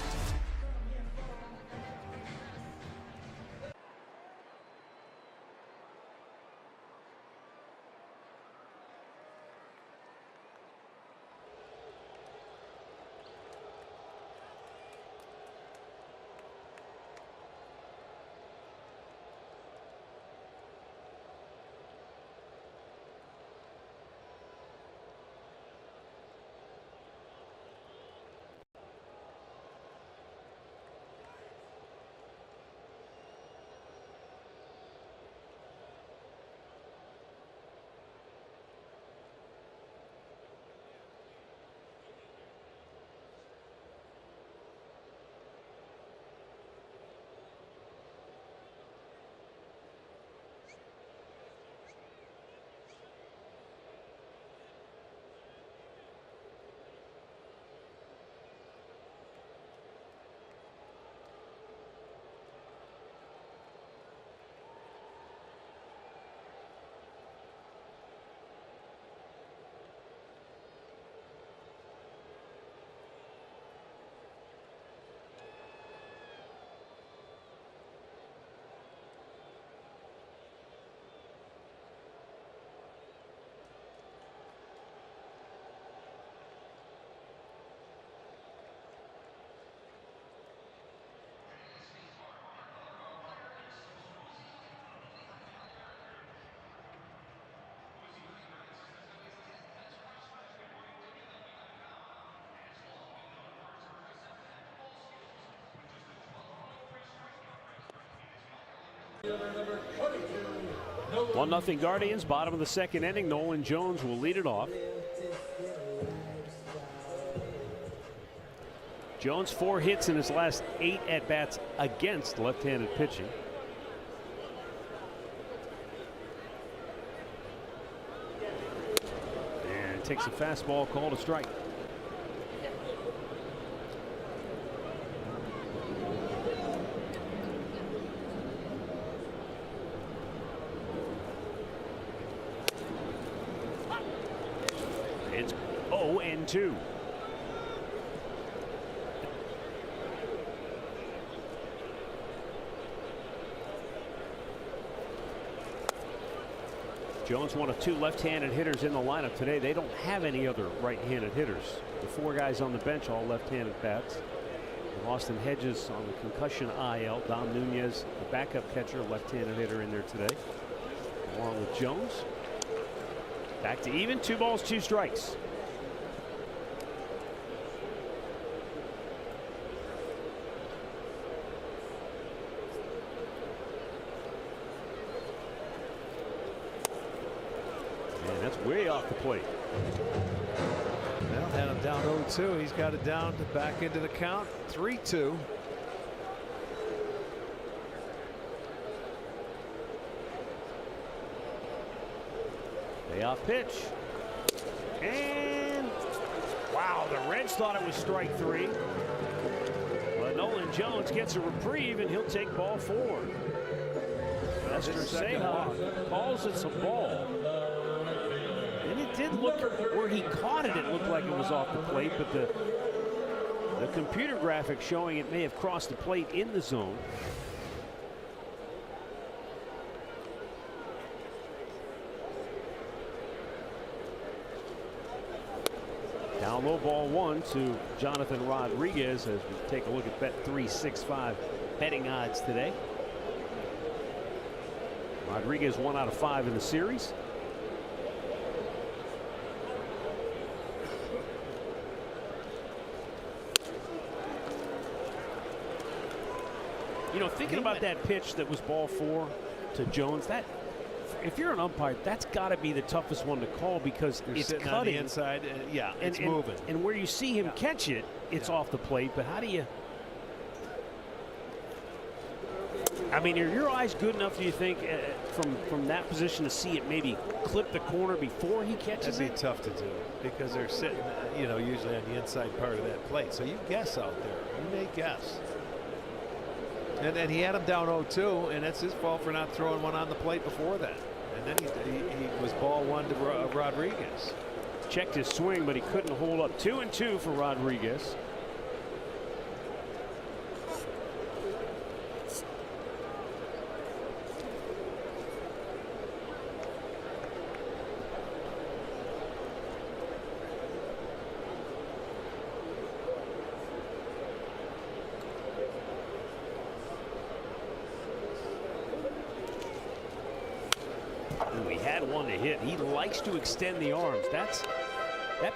1-0 Guardians, bottom of the second inning. Nolan Jones will lead it off. Jones 4 hits in his last 8 at-bats against left-handed pitching. And takes a fastball, called a strike. It's 0-2. Jones, one of 2 left-handed hitters in the lineup today. They don't have any other right-handed hitters. The 4 guys on the bench, all left-handed bats. Austin Hedges on the concussion IL. Dom Nunez, the backup catcher, left-handed hitter in there today, along with Jones. Back to even, 2 balls, 2 strikes. Way off the plate. Well, had him down 0-2. He's got it down to back into the count. 3-2. Payoff pitch. And wow, the Reds thought it was strike 3. But Nolan Jones gets a reprieve and he'll take ball 4. Lester Ceja calls it a ball. And it did look, where he caught it, it looked like it was off the plate, but the computer graphic showing it may have crossed the plate in the zone. Down low, ball 1 to Jonathan Rodriguez as we take a look at Bet365 betting odds today. Rodriguez 1 out of 5 in the series. You know, thinking about that pitch that was ball 4 to Jones, that if you're an umpire, that's got to be the toughest one to call because it's cutting on the inside. Yeah, it's moving. And where you see him catch it, it's off the plate. But how do you? I mean, are your eyes good enough, do you think, from that position to see it maybe clip the corner before he catches it? That'd be tough to do because they're sitting, you know, usually on the inside part of that plate. So you guess out there. You may guess. And he had him down 0-2, and that's his fault for not throwing one on the plate before that. And then he was ball 1 to Rodriguez. Checked his swing, but he couldn't hold up. 2-2 for Rodriguez. One to hit. He likes to extend the arms. That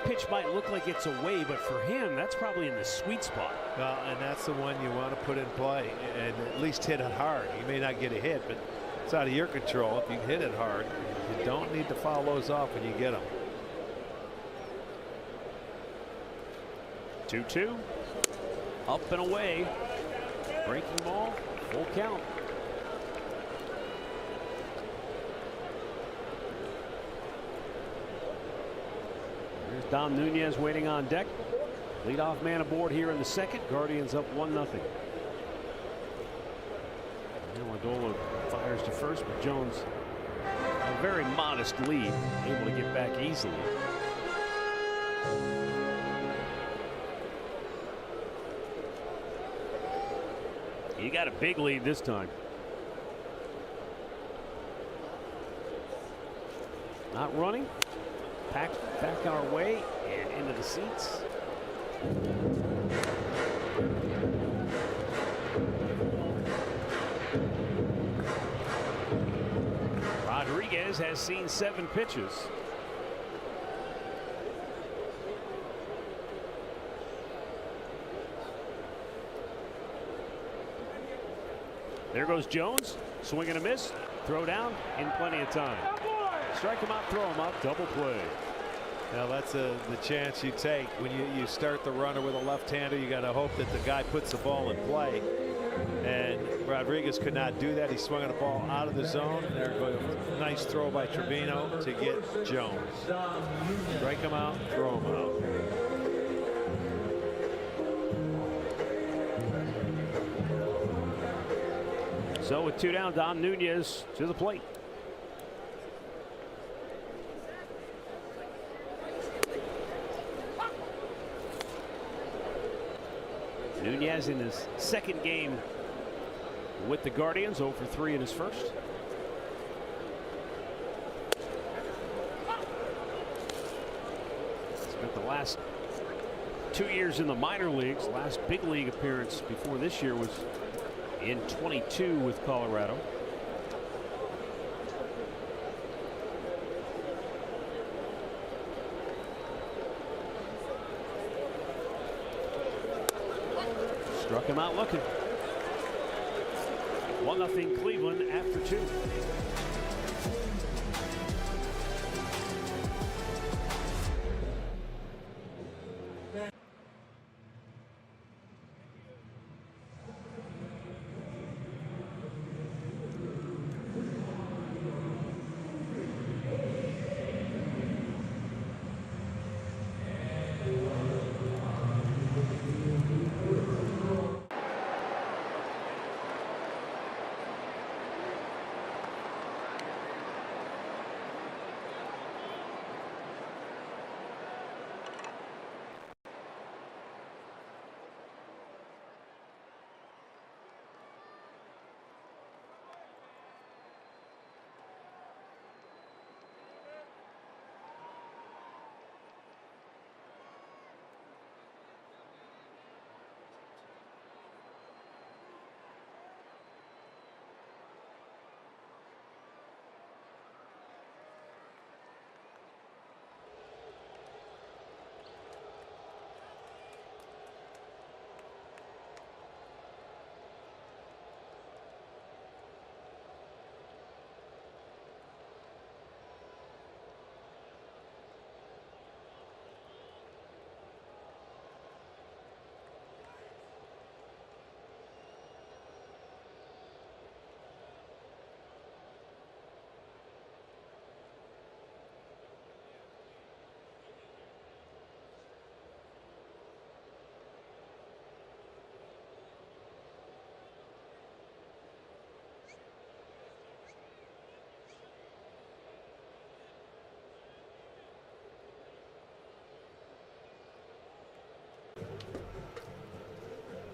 pitch might look like it's away, but for him, that's probably in the sweet spot. Well, and that's the one you want to put in play and at least hit it hard. You may not get a hit, but it's out of your control. If you hit it hard, you don't need to foul those off when you get them. 2-2. Up and away. Breaking ball. Full count. Dom Nunez waiting on deck. Leadoff man aboard here in the second. Guardians up 1-0. Lodolo fires to first, but Jones a very modest lead, able to get back easily. He got a big lead this time. Not running. Back our way and into the seats. Rodriguez has seen 7 pitches. There goes Jones. Swing and a miss. Throw down in plenty of time. Strike him out, throw him out. Double play. Now that's the chance you take when you start the runner with a left-hander. You got to hope that the guy puts the ball in play. And Rodriguez could not do that. He swung the ball out of the zone. There goes a nice throw by Trevino to get Jones. Strike him out, throw him out. So with 2 down, Dom Nunez to the plate. Nunez in his second game with the Guardians, 0 for 3 in his first. Spent the last 2 years in the minor leagues. Last big league appearance before this year was in 22 with Colorado. Struck him out looking. 1-0 Cleveland after 2.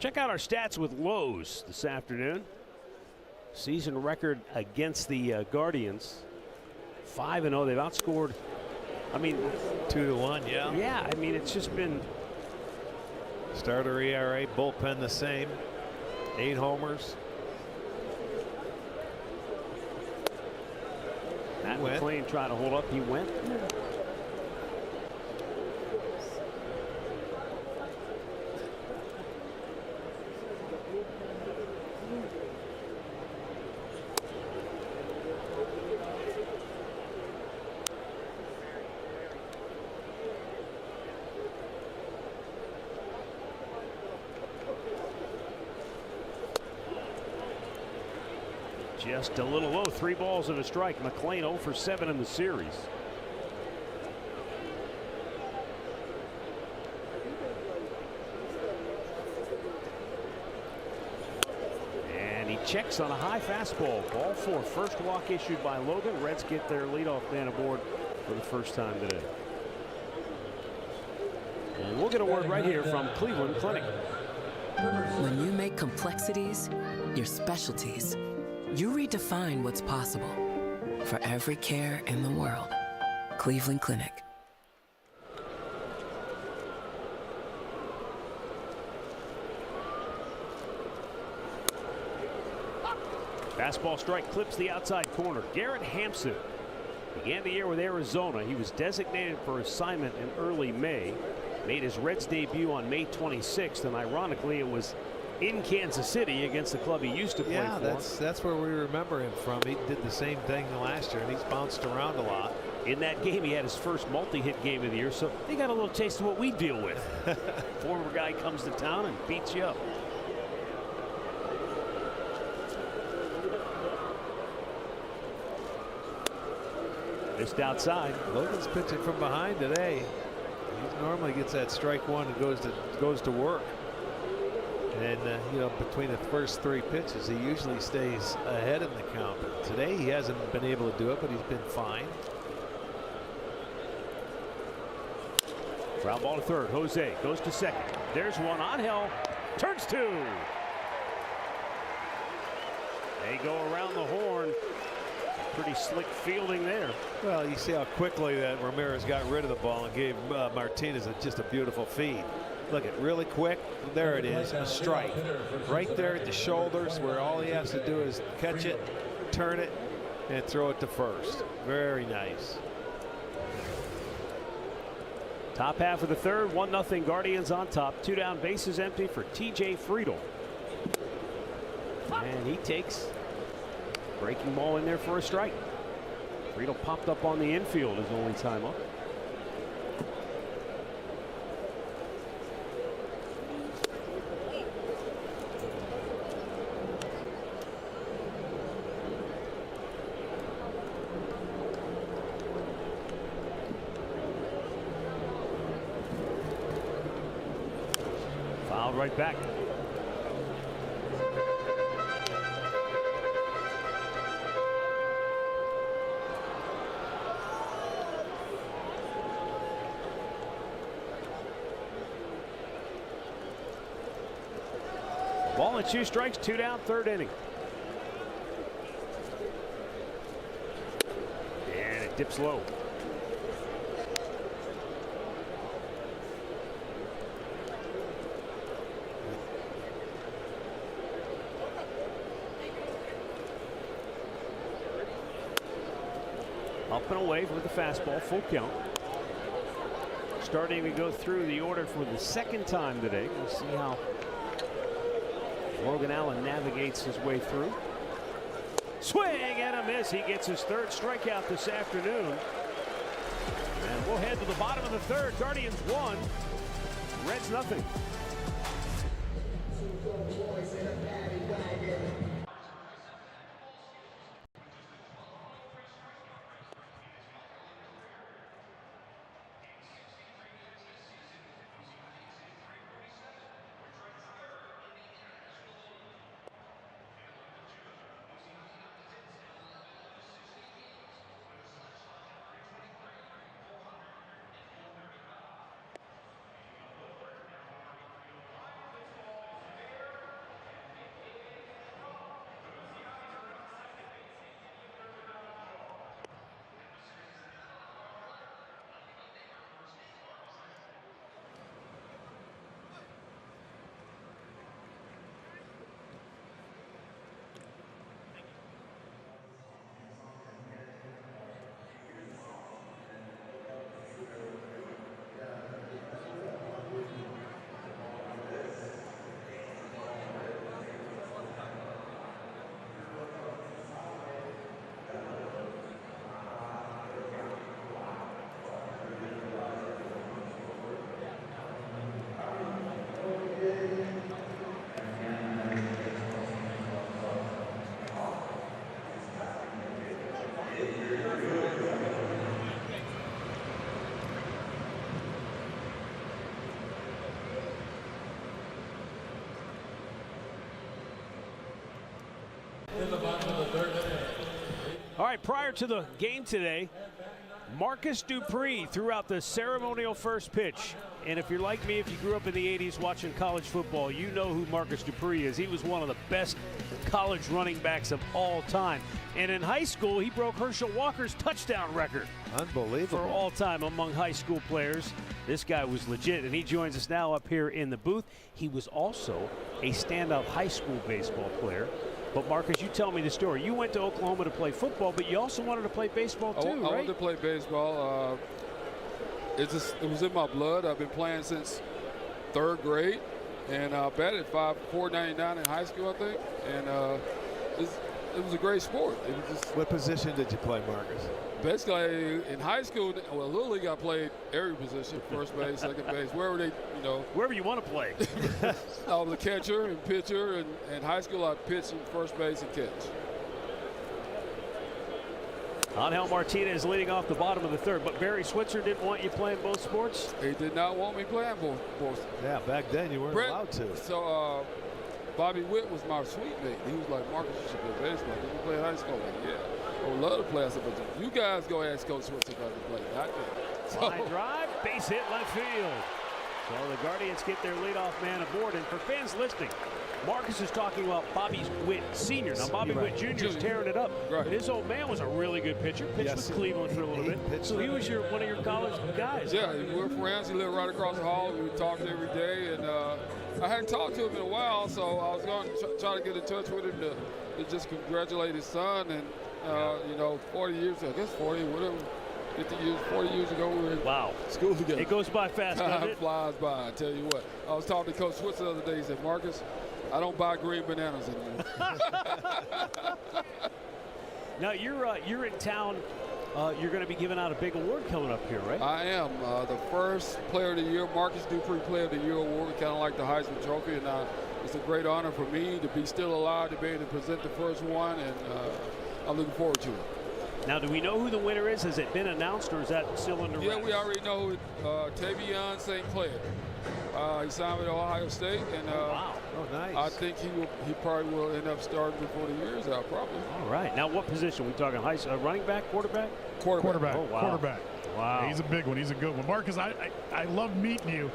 Check out our stats with Lowe's this afternoon. Season record against the Guardians, 5-0. They've outscored, I mean, 2-1, yeah. Yeah, I mean, it's just been. Starter ERA, bullpen the same. 8 homers. Matt McLean trying to hold up. He went. Just a little low. 3 balls and a strike. McLean 0 for 7 in the series. And he checks on a high fastball. Ball 4. First walk issued by Logan. Reds get their leadoff man aboard for the first time today. And we'll get a word right here from Cleveland Clinic. When you make complexities your specialties, you redefine what's possible. For every care in the world, Cleveland Clinic. Fastball strike clips the outside corner. Garrett Hampson began the year with Arizona. He was designated for assignment in early May. Made his Reds debut on May 26th, and ironically, it was in Kansas City against the club he used to play for. Yeah, that's where we remember him from. He did the same thing last year, and he's bounced around a lot. In that game, he had his first multi-hit game of the year, so they got a little taste of what we deal with. Former guy comes to town and beats you up. Missed outside. Logan's pitching from behind today. He normally gets that strike one and goes to work. And you know, between the first 3 pitches, he usually stays ahead in the count. But today he hasn't been able to do it, but he's been fine. Ground ball to third. Jose goes to second. There's one on Hill. Turns 2. They go around the horn. Pretty slick fielding there. Well, you see how quickly that Ramirez got rid of the ball and gave Martinez just a beautiful feed. Look at really quick. There it is, a strike. Right there at the shoulders where all he has to do is catch it, turn it, and throw it to first. Very nice. Top half of the third, 1-0 Guardians on top. 2 down, bases empty for TJ Friedl. And he takes breaking ball in there for a strike. Friedl popped up on the infield his only time up. Fouled right back. Ball and 2 strikes, 2 down, 3rd inning. And it dips low. Up and away with the fastball, full count. Starting to go through the order for the 2nd time today. We'll see how Logan Allen navigates his way through. Swing and a miss. He gets his 3rd strikeout this afternoon. And we'll head to the bottom of the 3rd. Guardians 1, Reds nothing. All right, prior to the game today, Marcus Dupree threw out the ceremonial first pitch. And if you're like me, if you grew up in the 80s watching college football, you know who Marcus Dupree is. He was one of the best college running backs of all time. And in high school, he broke Herschel Walker's touchdown record. Unbelievable. For all time among high school players. This guy was legit, and he joins us now up here in the booth. He was also a standout high school baseball player. But Marcus, you tell me the story. You went to Oklahoma to play football, but you also wanted to play baseball too, right? I wanted to play baseball. It was in my blood. I've been playing since 3rd grade. And I batted .499 in high school, I think. And it was a great sport. It was just, what position did you play, Marcus? Basically, in high school, well, Little League, I played every position, first base, second base, wherever they, wherever you want to play. I was a catcher and pitcher, and in high school, I pitched in first base and catch. Angel Martinez leading off the bottom of the third, but Barry Switzer didn't want you playing both sports? He did not want me playing both. Yeah, back then you weren't allowed to. So Bobby Witt was my sweet mate. He was like, Marcus, you should play baseball. Did you play high school? Like, yeah. I would love to play. I said, but you guys go ask Coach Switzer if I can play. Not me. So, line drive, base hit left field. So the Guardians get their leadoff man aboard. And for fans listening, Marcus is talking about Bobby Witt Sr. Now, Bobby Witt Jr. is tearing it up. Right. But his old man was a really good pitcher. Pitched with Cleveland for a little bit. So he was one of your college guys. Yeah, we were friends. He lived right across the hall. We talked every day. And I hadn't talked to him in a while, so I was going to try to get in touch with him to just congratulate his son. And, 40 years, I guess 40, whatever. 40 years ago, we were in school together. It goes by fast, doesn't it? It flies by, I tell you what. I was talking to Coach Switzer the other day. He said, Marcus, I don't buy green bananas anymore. Now, you're in town. You're going to be giving out a big award coming up here, right? I am. The first Player of the Year, Marcus Dupree Player of the Year award, kind of like the Heisman Trophy. And it's a great honor for me to be still alive, to be able to present the first one. And I'm looking forward to it. Now, do we know who the winner is? Has it been announced, or is that still under wraps? Yeah, we already know Tavion St. Clair. He signed with Ohio State, and nice. I think he probably will end up starting before the year's out, probably. All right. Now, what position? We talking running back, quarterback? Quarterback. Oh, wow. Quarterback. Wow. Yeah, he's a big one. He's a good one. Marcus, I love meeting you.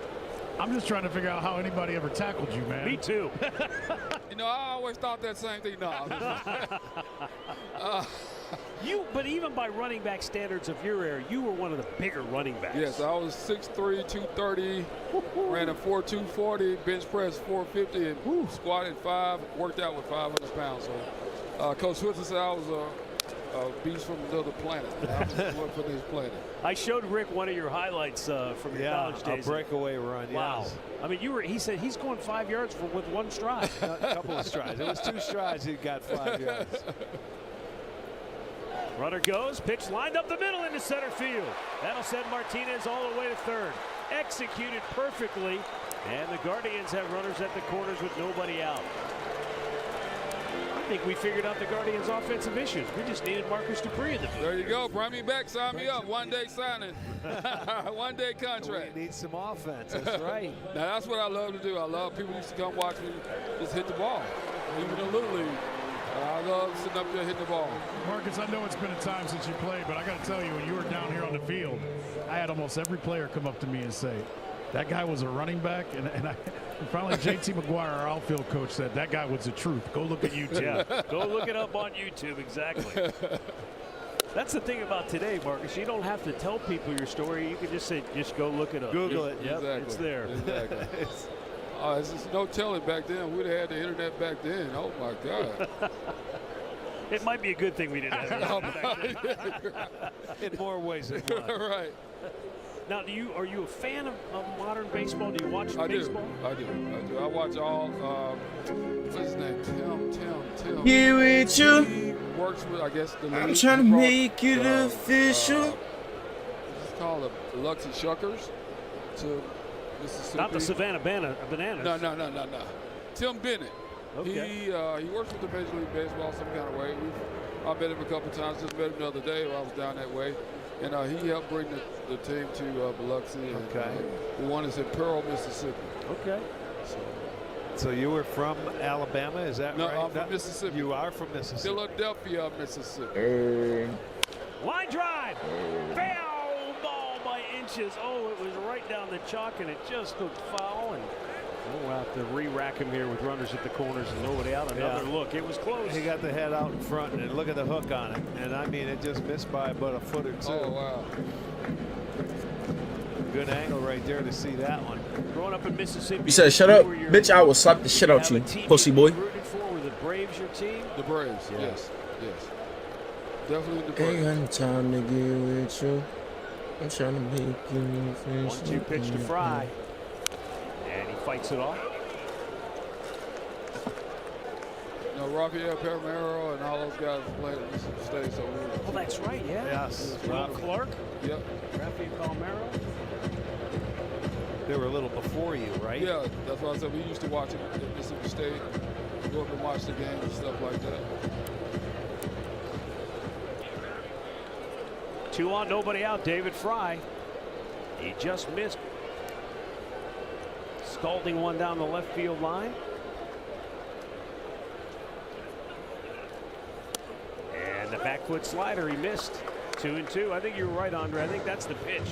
I'm just trying to figure out how anybody ever tackled you, man. Me too. I always thought that same thing. No. But even by running back standards of your era, you were one of the bigger running backs. Yes, I was 6'3", 230, ran a 4.2 40, bench press 450, and squatted 5, worked out with 500 pounds. So Coach Switzer said I was a beast from another planet. I was one from this planet. I showed Rick one of your highlights from your college days. A breakaway run. Wow. Yes. I mean, he said he's going 5 yards with one stride. A couple of strides. It was 2 strides. He got 5 yards. Runner goes, pitch lined up the middle into center field. That'll send Martinez all the way to third. Executed perfectly, and the Guardians have runners at the corners with nobody out. I think we figured out the Guardians' offensive issues. We just needed Marcus Dupree in the field. There you go. Bring me back. Sign me up. One-day signing. One-day contract. We need some offense. That's right. Now, that's what I love to do. I love people used to come watch me just hit the ball. Even in Little League. I love sitting up there hitting the ball. Marcus, I know it's been a time since you played, but I got to tell you, when you were down here on the field, I had almost every player come up to me and say, that guy was a running back. And finally, JT McGuire, our outfield coach, said, that guy was the truth. Go look at YouTube. Yeah, go look it up on YouTube, exactly. That's the thing about today, Marcus. You don't have to tell people your story. You can just say, just go look it up. Google it. Yep, exactly. It's there. Exactly. There's just no telling back then. We'd have had the internet back then. Oh, my God. It might be a good thing we didn't have it back then. In more ways than one. Right. Now, are you a fan of modern baseball? Do you watch baseball? I do. I watch all, what's his name? Tim. Here with you. He works with, I guess, the league. I'm trying to make it official. It's called the Biloxi Shuckers to Mississippi. Not the Savannah Bananas. No. Tim Bennett. Okay. He works with the Major League Baseball some kind of way. I met him a couple times. Just met him the other day while I was down that way. And he helped bring the team to Biloxi. Okay. We won us in Pearl, Mississippi. Okay. So you were from Alabama, is that right? No, I'm from Mississippi. You are from Mississippi. Philadelphia, Mississippi. Line drive. Foul ball by inches. Oh, it was right down the chalk, and it just looked foul. And we'll have to re-rack him here with runners at the corners and nobody out. Another look. It was close. He got the head out in front, and look at the hook on it. And I mean, it just missed by about a foot or two. Oh, wow. Good angle right there to see that one. Growing up in Mississippi. You said, shut up, bitch, I will slap the shit out you, pussy boy. Rooted for, were the Braves your team? The Braves, yes. Definitely the Braves. Ain't got no time to get with you. I'm trying to make you finish. 1-2 pitch to Fry. And he fights it off. Rafael Palmeiro and all those guys played at Mississippi State. So Oh, that's right, yeah. Yes. Will Clark. Yep. Rafael Palmeiro. They were a little before you, right? Yeah, that's why I said we used to watch it at Mississippi State. Go up and watch the game and stuff like that. 2 on, nobody out. David Fry. He just missed. Scalding one down the left field line. And the back foot slider, he missed. 2-2. I think you're right, Andre. I think that's the pitch.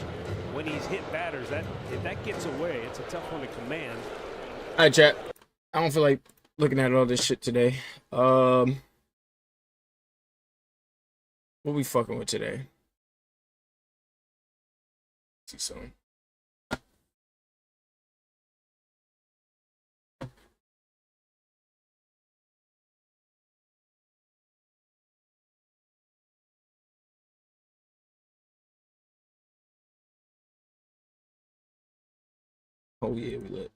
When he's hit batters, if that gets away, it's a tough one to command. All right, chat. I don't feel like looking at all this shit today. What we fucking with today? See something. Oh yeah, we lit.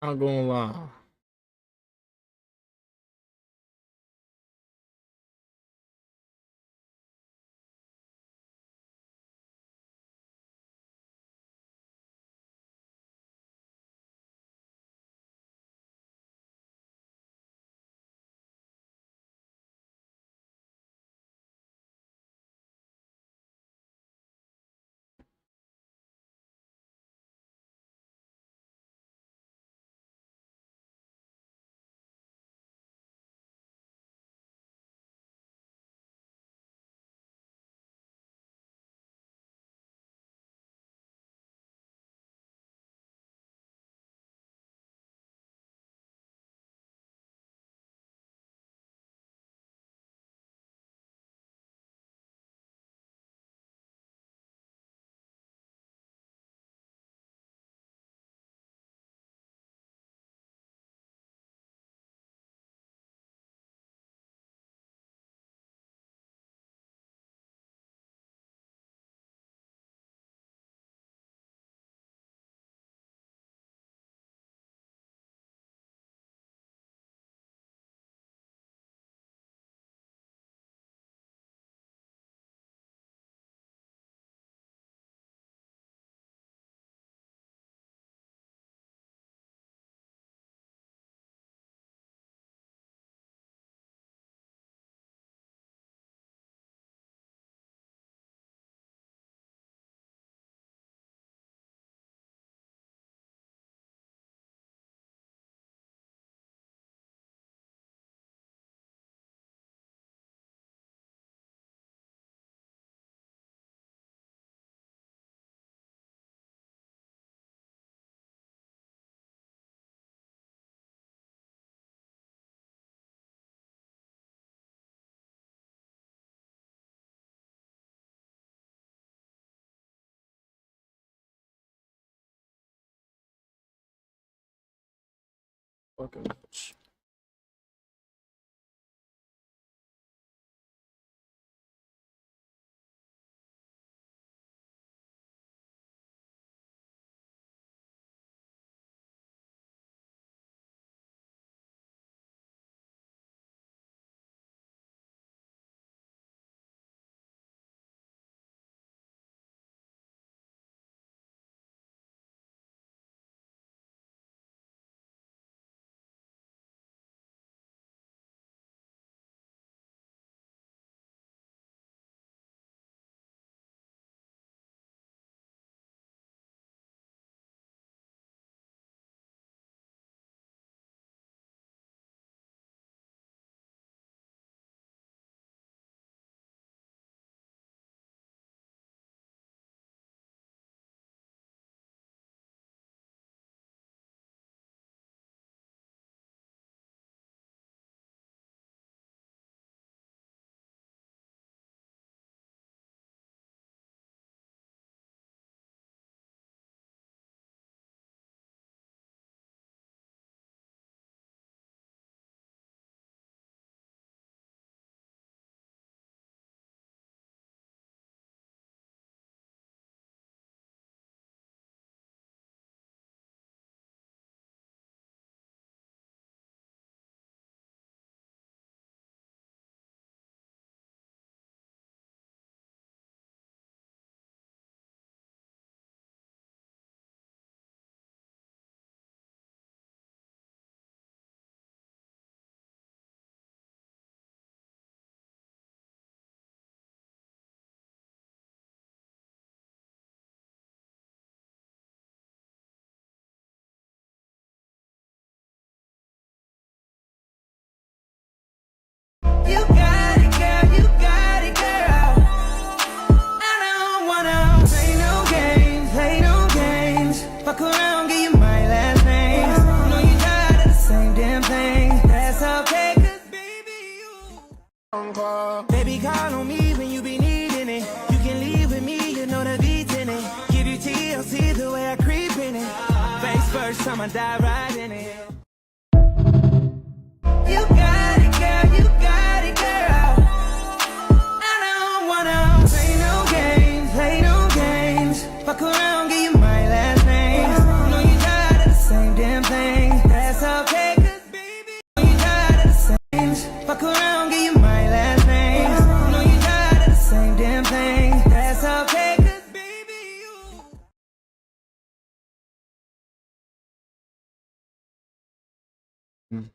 I'm gonna lie. Fucking. You got it, girl, you got it, girl. I don't wanna play no games. Fuck around, give you my last name. Know you tired of the same damn thing. That's okay, 'cause baby, call on me when you be needing it. You can leave with me, you know the beats in it. Give you TLC the way I creep in it. Face first, I'ma die right in it. You got it, girl, you got it, girl. I don't wanna play no games. Fuck around, give you my last name. Know you tired of the same damn thing. That's okay, 'cause baby, know you tired of the same. Fuck around, give you my last name. Know you tired of the same damn thing. That's okay, 'cause baby, Mm.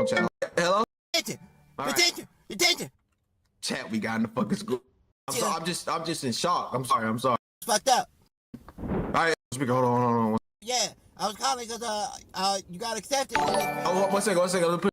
chat. Hello? Attention. All right. Attention. Chat, we got in the fucking school. I'm just in shock. I'm sorry. It's fucked up. All right, speaker, hold on. Yeah, I was calling because you got accepted. Oh, one second. Let me put